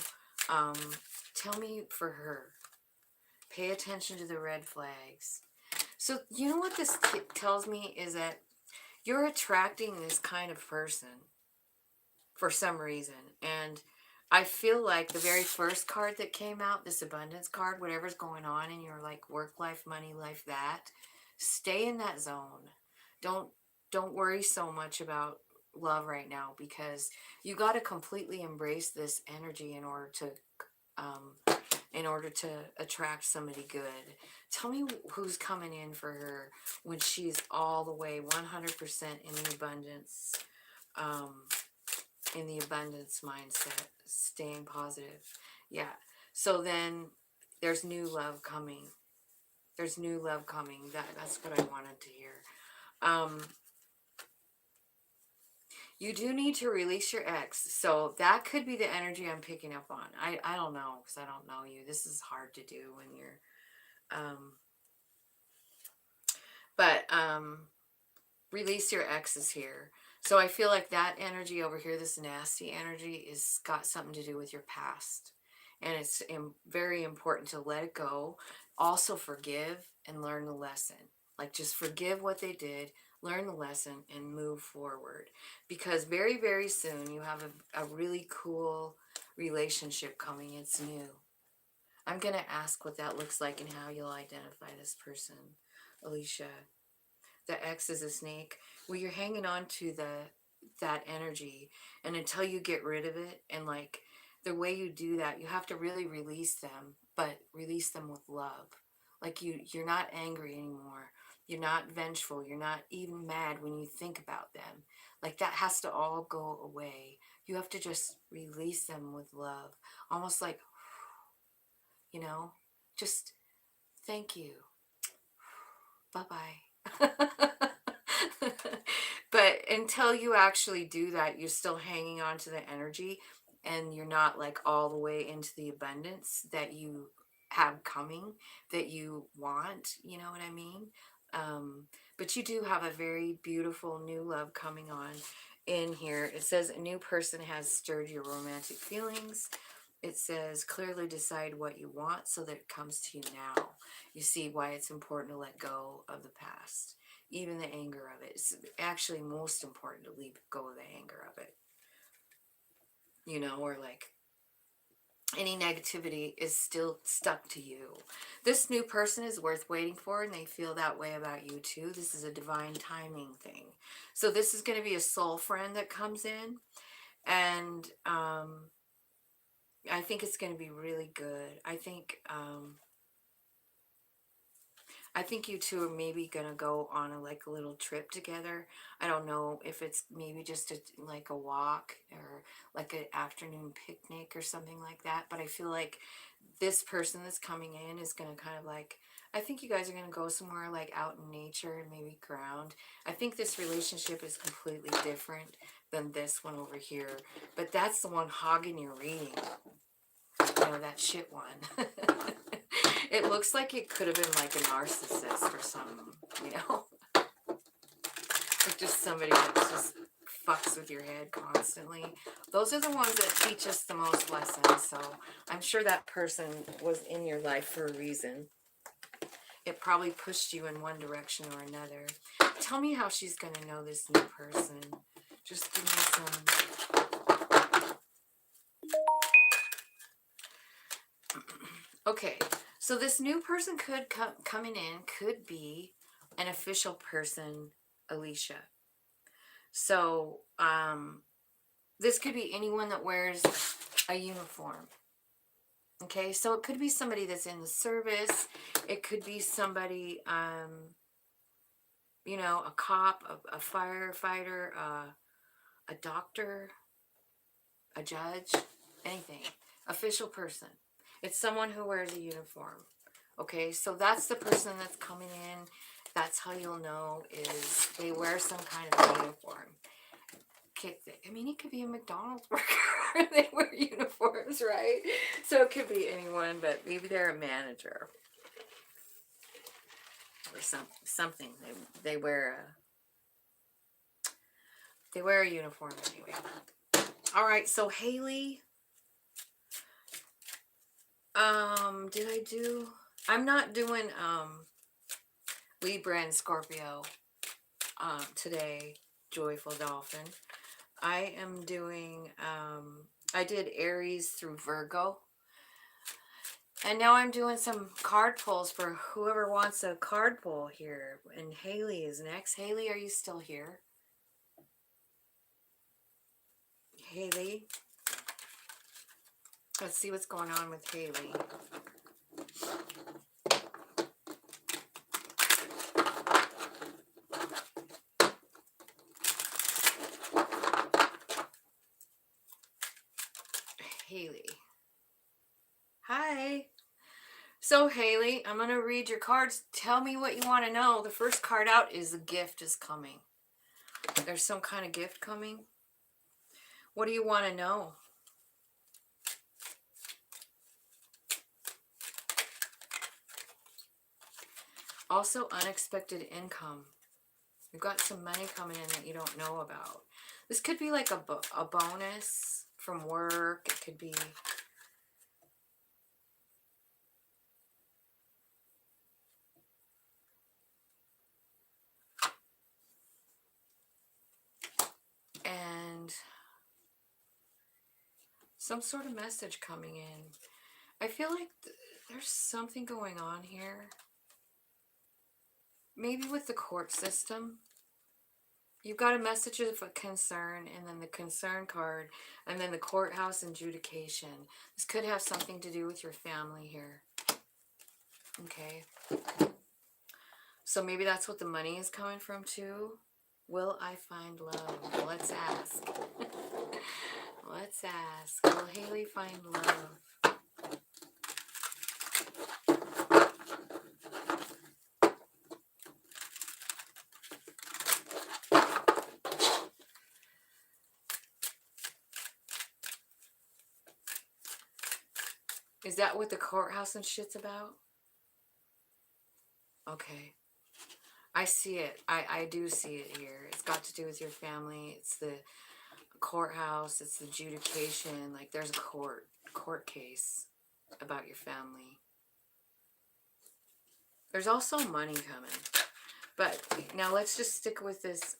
Tell me for her. Pay attention to the red flags. So, you know what this tells me is that you're attracting this kind of person for some reason. And I feel like the very first card that came out, this abundance card, whatever's going on in your like work life, money life, that, stay in that zone. Don't worry so much about love right now, because you got to completely embrace this energy in order to attract somebody good. Tell me who's coming in for her when she's all the way 100% in the abundance. in the abundance mindset, staying positive. Yeah. So then there's new love coming. There's new love coming. That's what I wanted to hear. You do need to release your ex. So that could be the energy I'm picking up on. I don't know, because I don't know you. This is hard to do when you're release your exes here. So I feel like that energy over here, this nasty energy, is got something to do with your past. And it's very important to let it go. Also forgive and learn the lesson. Like, just forgive what they did, learn the lesson, and move forward. Because very, very soon you have a really cool relationship coming. It's new. I'm going to ask what that looks like and how you'll identify this person, Alicia. The X is a snake. Well, you're hanging on to that energy, and until you get rid of it, and like the way you do that, you have to really release them, but release them with love. Like you're not angry anymore. You're not vengeful. You're not even mad when you think about them. Like that has to all go away. You have to just release them with love. Almost like, just thank you. Bye-bye. But until you actually do that, you're still hanging on to the energy, and you're not like all the way into the abundance that you have coming, that you want, you know what I mean? But you do have a very beautiful new love coming on in here. It says a new person has stirred your romantic feelings. It says clearly decide what you want so that it comes to you now. You see why it's important to let go of the past. Even the anger of it. It's actually most important to leave go of the anger of it. Or like any negativity is still stuck to you. This new person is worth waiting for, and they feel that way about you too. This is a divine timing thing. So this is going to be a soul friend that comes in, and I think it's going to be really good. I think you two are maybe gonna go on a little trip together. I don't know if it's maybe just like a walk or like an afternoon picnic or something like that. But I feel like this person that's coming in is gonna kind of like, I think you guys are gonna go somewhere like out in nature and maybe ground. I think this relationship is completely different than this one over here. But that's the one hogging your reading. That shit one. It looks like it could have been like a narcissist or something, like just somebody that just fucks with your head constantly. Those are the ones that teach us the most lessons. So I'm sure that person was in your life for a reason. It probably pushed you in one direction or another. Tell me how she's going to know this new person. Just give me some... Okay, so this new person coming in could be an official person, Alicia. So, this could be anyone that wears a uniform. Okay, so it could be somebody that's in the service. It could be somebody, a cop, a firefighter, a doctor, a judge, anything. Official person. It's someone who wears a uniform. Okay, so that's the person that's coming in. That's how you'll know is they wear some kind of uniform. I mean, it could be a McDonald's worker. They wear uniforms, right? So it could be anyone, but maybe they're a manager or something. They wear a uniform anyway. All right, so Haley. I'm not doing Libra and Scorpio today, Joyful Dolphin. I am doing I did Aries through Virgo. And now I'm doing some card pulls for whoever wants a card pull here. And Haley is next. Haley, are you still here? Haley. Let's see what's going on with Haley. Haley. Hi. So, Haley, I'm going to read your cards. Tell me what you want to know. The first card out is a gift is coming. There's some kind of gift coming. What do you want to know? Also, unexpected income. You've got some money coming in that you don't know about. This could be like a bonus from work. It could be... and some sort of message coming in. I feel like there's something going on here. Maybe with the court system. You've got a message of a concern, and then the concern card, and then the courthouse adjudication. This could have something to do with your family here. Okay. So maybe that's what the money is coming from too. Will I find love? Let's ask. Let's ask. Will Haley find love? Is that what the courthouse and shit's about? Okay. I see it. I do see it here. It's got to do with your family. It's the courthouse. It's the adjudication. Like there's a court case about your family. There's also money coming. But now let's just stick with this.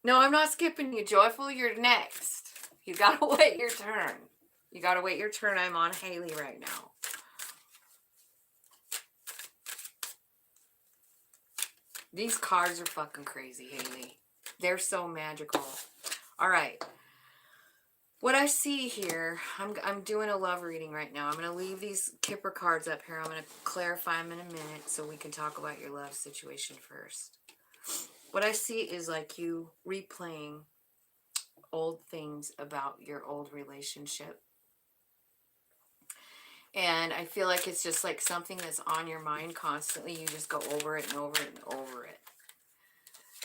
No, I'm not skipping you, Joyful. You're next. You gotta wait your turn. You gotta wait your turn. I'm on Haley right now. These cards are fucking crazy, Haley. They're so magical. All right. What I see here, I'm doing a love reading right now. I'm going to leave these Kipper cards up here. I'm going to clarify them in a minute so we can talk about your love situation first. What I see is like you replaying old things about your old relationship. And I feel like it's just like something that's on your mind constantly. You just go over it and over it and over it.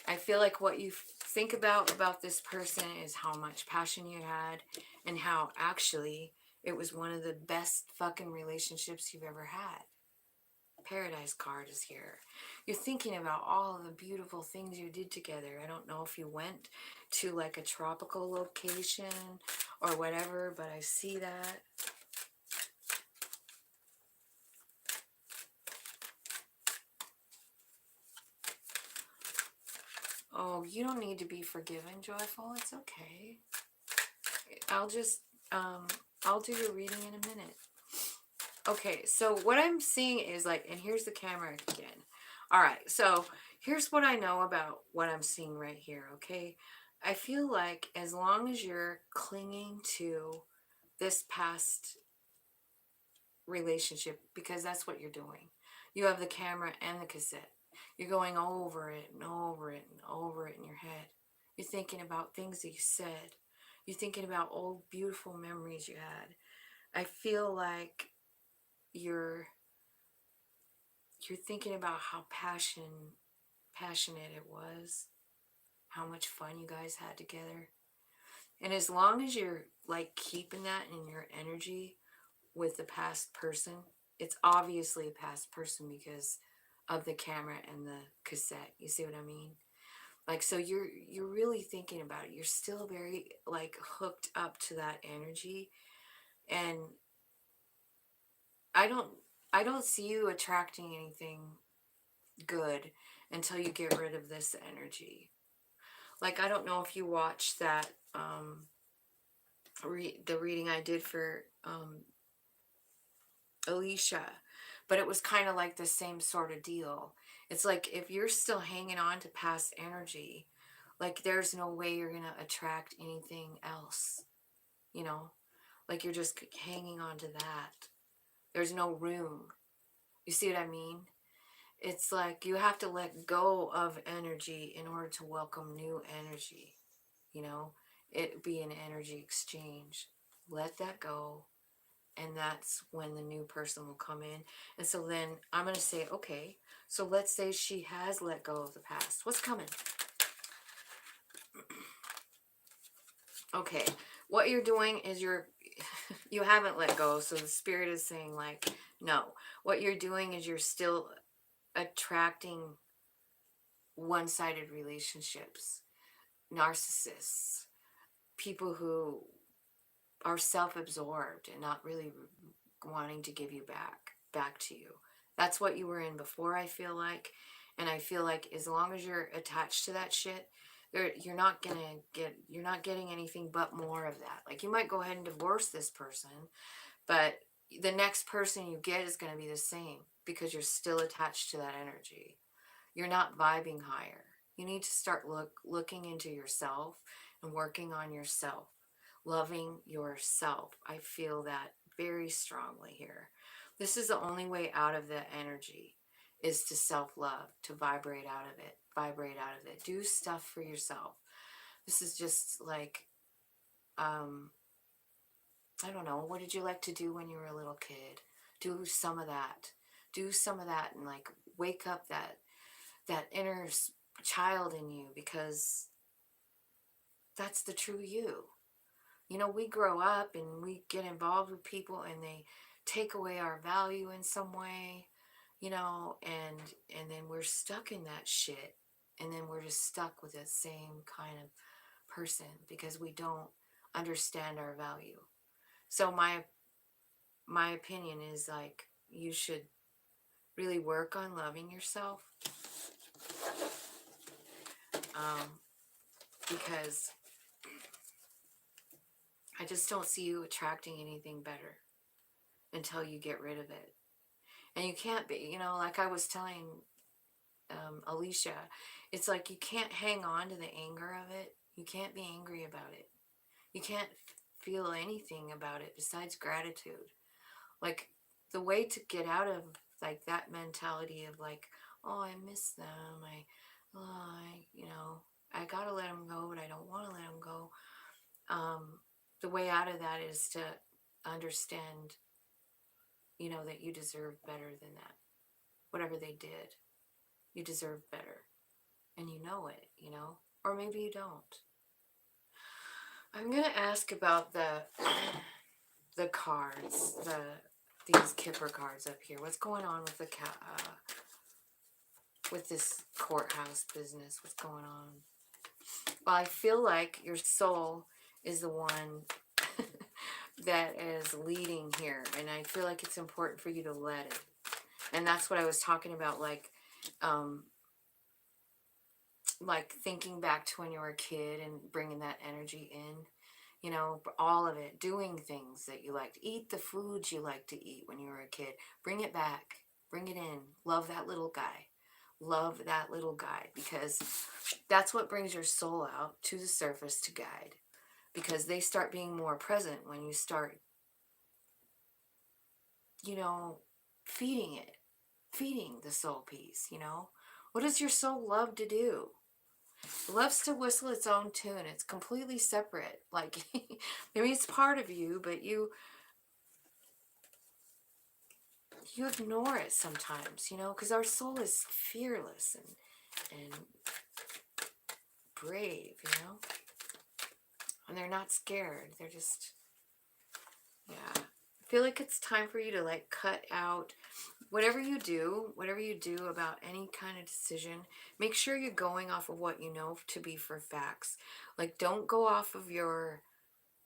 I feel like what you think about this person is how much passion you had and how actually it was one of the best fucking relationships you've ever had. Paradise card is here. You're thinking about all the beautiful things you did together. I don't know if you went to like a tropical location or whatever, but I see that. Oh, you don't need to be forgiven, Joyful. It's okay. I'll just, I'll do your reading in a minute. Okay, so what I'm seeing is like, and here's the camera again. All right, so here's what I know about what I'm seeing right here, okay? I feel like as long as you're clinging to this past relationship, because that's what you're doing. You have the camera and the cassette. You're going over it and over it and over it in your head. You're thinking about things that you said. You're thinking about old beautiful memories you had. I feel like you're thinking about how passionate it was, how much fun you guys had together. And as long as you're like keeping that in your energy with the past person, it's obviously a past person because of the camera and the cassette. You see what I mean? Like, so you're really thinking about it. You're still very like hooked up to that energy. And I don't see you attracting anything good until you get rid of this energy. Like, I don't know if you watched that the reading I did for Alicia, but it was kind of like the same sort of deal. It's like if you're still hanging on to past energy, like there's no way you're gonna attract anything else, you know, like you're just hanging on to that. There's no room. You see what I mean? It's like you have to let go of energy in order to welcome new energy. You know, it be an energy exchange. Let that go. And that's when the new person will come in. And so then I'm going to say, okay, so let's say she has let go of the past. What's coming? Okay, what you're doing is you haven't let go. So the spirit is saying like, no, what you're doing is you're still attracting one-sided relationships, narcissists, people who are self-absorbed and not really wanting to give you back to you. That's what you were in before, I feel like. And I feel like as long as you're attached to that shit, you're not getting anything but more of that. Like, you might go ahead and divorce this person, but the next person you get is going to be the same because you're still attached to that energy. You're not vibing higher. You need to start looking into yourself and working on yourself, loving yourself. I feel that very strongly here. This is the only way out of the energy, is to self-love, to vibrate out of it. Vibrate out of it. Do stuff for yourself. This is just like, I don't know, what did you like to do when you were a little kid? Do some of that. Do some of that and like wake up that inner child in you, because that's the true you. You know, we grow up and we get involved with people and they take away our value in some way, you know, and then we're stuck in that shit. And then we're just stuck with the same kind of person because we don't understand our value. So my opinion is like, you should really work on loving yourself, because I just don't see you attracting anything better until you get rid of it. And you can't be, you know, like I was telling Alicia, it's like you can't hang on to the anger of it. You can't be angry about it. You can't feel anything about it besides gratitude. Like, the way to get out of like that mentality of like, oh, I miss them. You know, I gotta let them go, but I don't want to let them go. The way out of that is to understand, you know, that you deserve better than that. Whatever they did, you deserve better. And you know it, you know? Or maybe you don't. I'm going to ask about the cards, these Kipper cards up here. What's going on with with this courthouse business? What's going on? Well, I feel like your soul is the one that is leading here, and I feel like it's important for you to let it. And that's what I was talking about, like thinking back to when you were a kid and bringing that energy in, you know, all of it, doing things that you liked, eat the foods you liked to eat when you were a kid, bring it back, bring it in, love that little guy, because that's what brings your soul out to the surface to guide, because they start being more present when you start, you know, feeding the soul piece, you know. What does your soul love to do? It loves to whistle its own tune. It's completely separate. Like, I mean, it's part of you, but you ignore it sometimes, you know, because our soul is fearless and brave, you know, and they're not scared. They're just, yeah. I feel like it's time for you to like cut out whatever you do about any kind of decision. Make sure you're going off of what you know to be for facts. Like, don't go off of your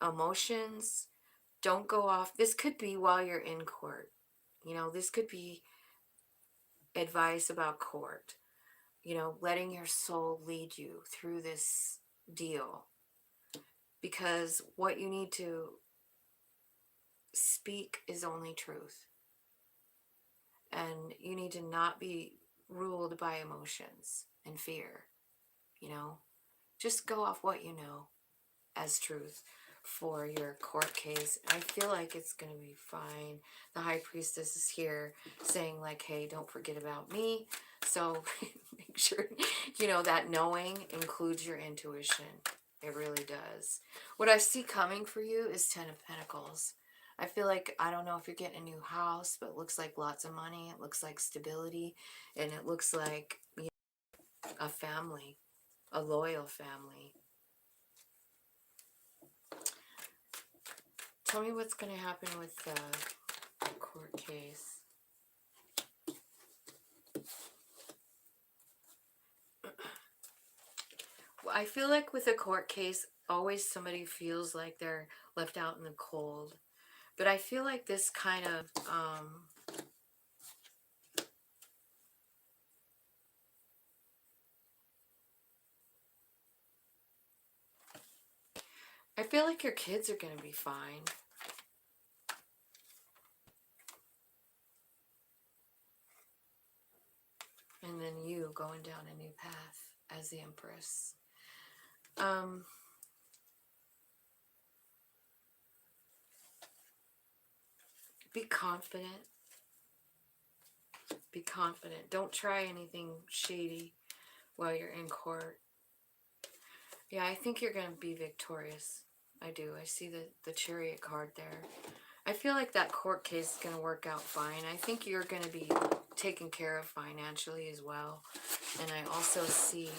emotions. Don't go off. This could be while you're in court. You know, this could be advice about court. You know, letting your soul lead you through this deal. Because what you need to speak is only truth. And you need to not be ruled by emotions and fear. You know, just go off what you know as truth. for your court case. I feel like it's going to be fine. The High Priestess is here saying like, hey, don't forget about me. So make sure, you know, that knowing includes your intuition. It really does. What I see coming for you is 10 of Pentacles. I feel like, I don't know if you're getting a new house, but it looks like lots of money. It looks like stability. And it looks like, you know, a family, a loyal family. Tell me what's going to happen with the court case. Well, I feel like with a court case, always somebody feels like they're left out in the cold. But I feel like this kind of, I feel like your kids are going to be fine. And then you going down a new path as the Empress. Be confident. Be confident. Don't try anything shady while you're in court. Yeah, I think you're going to be victorious. I do. I see the Chariot card there. I feel like that court case is going to work out fine. I think you're going to be taken care of financially as well. And I also see,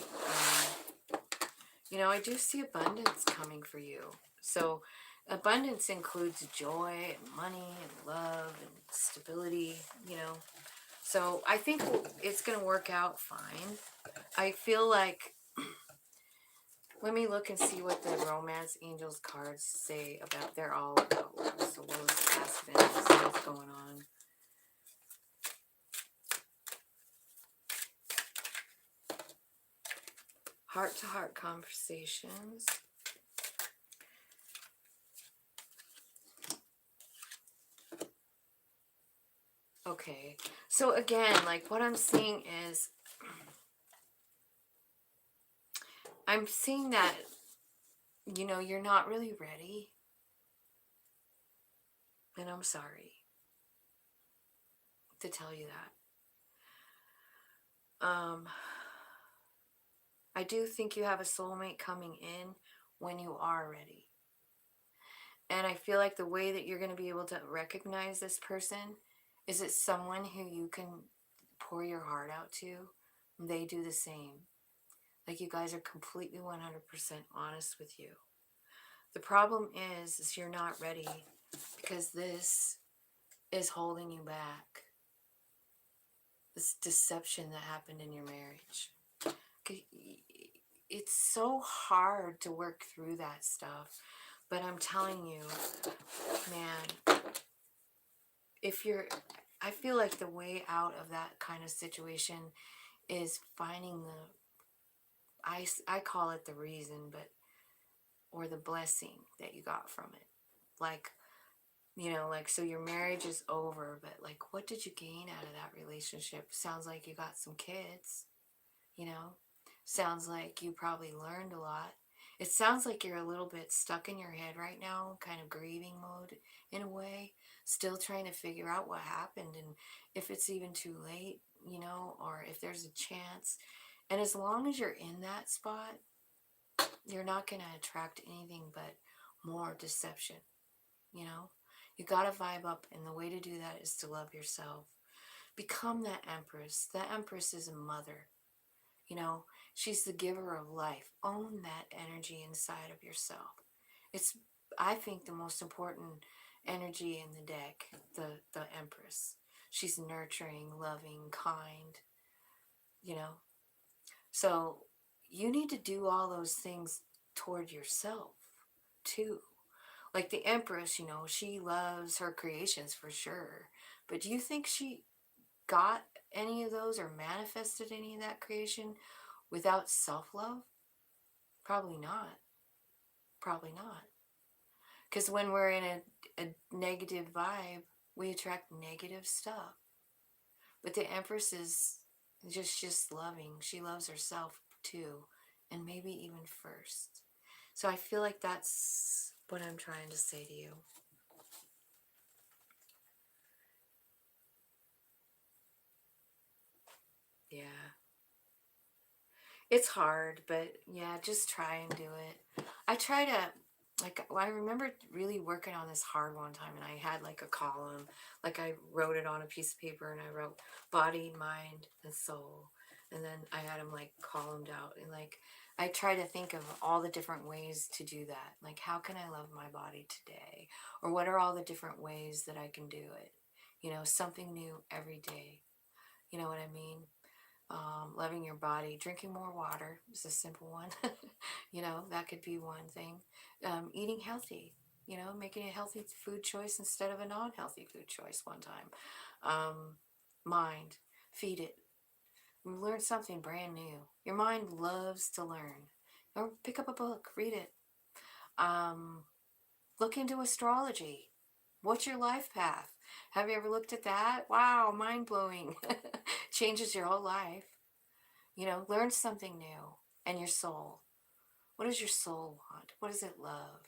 you know, I do see abundance coming for you. So abundance includes joy and money and love and stability, you know. So I think it's going to work out fine. I feel like, let me look and see what the romance angels cards say about, they're all about love. So what was the aspects, what's going on? Heart-to-heart conversations. Okay, so again, like what I'm seeing is, I'm seeing that, you know, you're not really ready. And I'm sorry to tell you that. I do think you have a soulmate coming in when you are ready. And I feel like the way that you're going to be able to recognize this person is it's someone who you can pour your heart out to. They do the same. Like you guys are completely 100% honest with you. The problem is you're not ready because this is holding you back. This deception that happened in your marriage. It's so hard to work through that stuff. But I'm telling you, man, if you're, I feel like the way out of that kind of situation is finding the, I call it the reason, but, or the blessing that you got from it. Like, you know, like, so your marriage is over, but like, what did you gain out of that relationship? Sounds like you got some kids, you know? Sounds like you probably learned a lot. It sounds like you're a little bit stuck in your head right now, kind of grieving mode in a way, still trying to figure out what happened and if it's even too late, you know, or if there's a chance. And as long as you're in that spot, you're not going to attract anything but more deception, you know? You got to vibe up, and the way to do that is to love yourself. Become that Empress. That Empress is a mother. You know, she's the giver of life. Own that energy inside of yourself. It's, I think, the most important energy in the deck, the Empress. She's nurturing, loving, kind, you know. So you need to do all those things toward yourself, too. Like the Empress, you know, she loves her creations for sure. But do you think she got any of those or manifested any of that creation without self-love? Probably not. Probably not. Because when we're in a negative vibe, we attract negative stuff. But the Empress is just loving. She loves herself too. And maybe even first. So I feel like that's what I'm trying to say to you. Yeah. It's hard, but yeah, just try and do it. I try to, like, well, I remember really working on this hard one time, and I had like a column, like I wrote it on a piece of paper, and I wrote body, mind, and soul. And then I had them like columned out, and like I try to think of all the different ways to do that. Like, how can I love my body today? Or what are all the different ways that I can do it? You know, something new every day. You know what I mean? Loving your body, drinking more water is a simple one. You know, that could be one thing. Eating healthy, you know, making a healthy food choice instead of a non-healthy food choice one time. Um, Mind, feed it. Learn something brand new. Your mind loves to learn. Or pick up a book, read it. Um, Look into astrology. What's your life path? Have you ever looked at that? Wow, mind blowing. Changes your whole life. You know, learn something new. And your soul. What does your soul want? What does it love?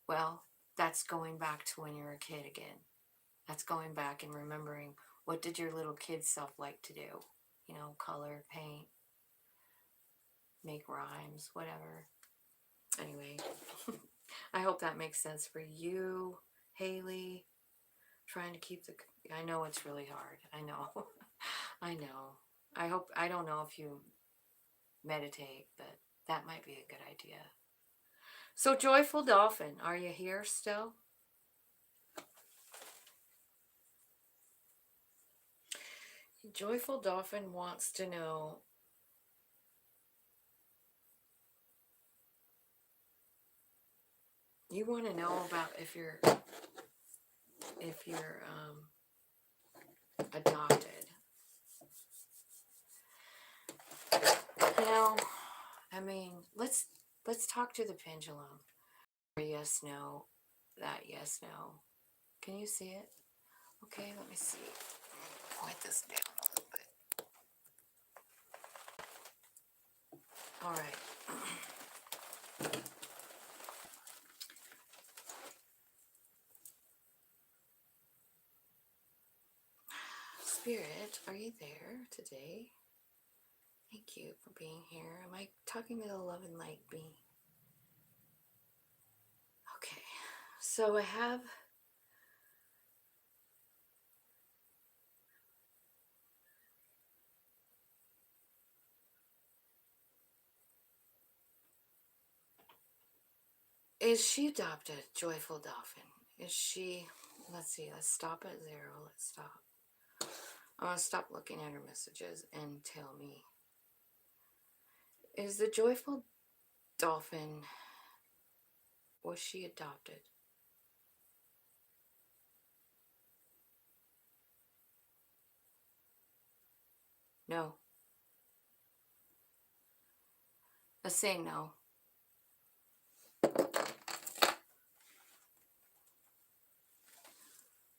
Well, that's going back to when you were a kid again. That's going back and remembering, what did your little kid self like to do? You know, color, paint, make rhymes, whatever. Anyway, I hope that makes sense for you, Haley. Trying to keep the. I know it's really hard. I know. I know. I don't know if you meditate, but that might be a good idea. So, Joyful Dolphin, are you here still? Joyful Dolphin wants to know, you want to know about if you're adopted. You know, I mean, let's talk to the pendulum. Yes, no, that yes, no. Can you see it? Okay, let me see. Point this down a little bit. All right. Spirit, are you there today? Thank you for being here. Am I talking to the love and light being? Okay, so I have. Is she adopted, Joyful Dolphin? Is she? Let's see. Let's stop at 0. Let's stop. I want to stop looking at her messages and tell me. Is the Joyful Dolphin, was she adopted? No. Let's say no.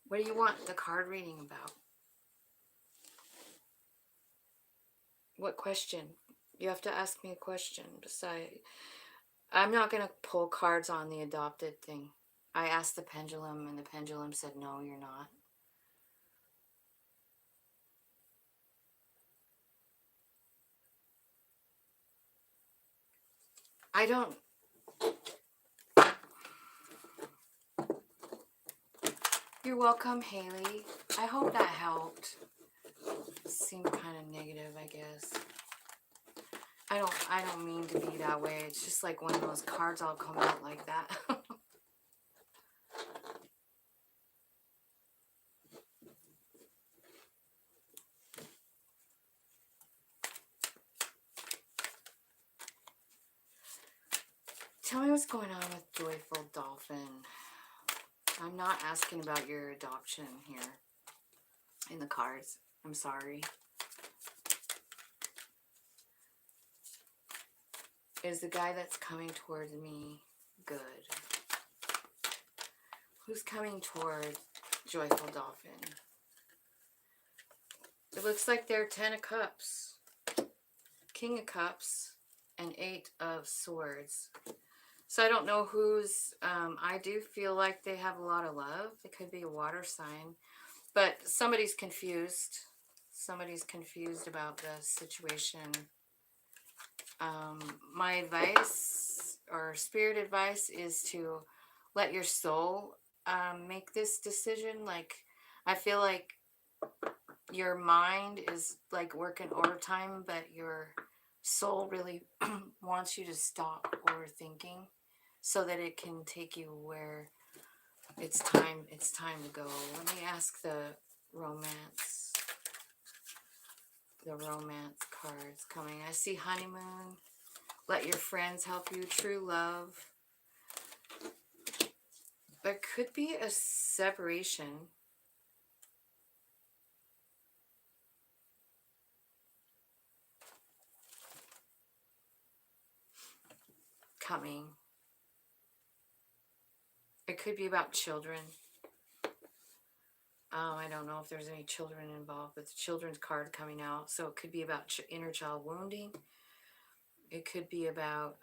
What do you want the card reading about? What question? You have to ask me a question. Besides, I'm not going to pull cards on the adopted thing. I asked the pendulum, and the pendulum said, no, you're not. I don't. You're welcome, Haley. I hope that helped. Seemed kind of negative, I guess. I don't mean to be that way. It's just like when those cards all come out like that. Tell me what's going on with Joyful Dolphin. I'm not asking about your adoption here in the cards. I'm sorry. Is the guy that's coming towards me good? Who's coming toward Joyful Dolphin? It looks like they're 10 of Cups, King of Cups, and 8 of Swords. So I don't know who's, I do feel like they have a lot of love. It could be a water sign, but somebody's confused. Somebody's confused about the situation. My advice or spirit advice is to let your soul make this decision. Like, I feel like your mind is like working overtime, but your soul really wants you to stop overthinking so that it can take you where it's time to go. Let me ask romance the romance cards coming. I see honeymoon, let your friends help you, true love. There could be a separation coming. It could be about children. I don't know if there's any children involved, but the children's card coming out. So it could be about inner child wounding. It could be about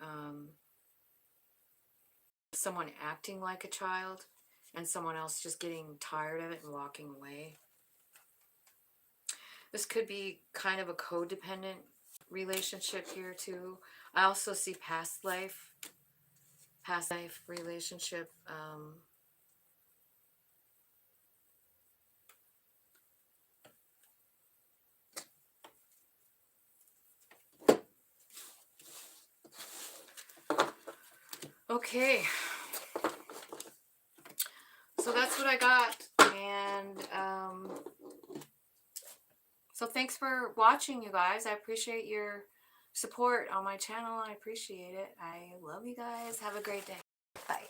someone acting like a child and someone else just getting tired of it and walking away. This could be kind of a codependent relationship here too. I also see past life relationship. Okay, so that's what I got, and so thanks for watching, you guys. I appreciate your support on my channel. I appreciate it. I love you guys. Have a great day. Bye.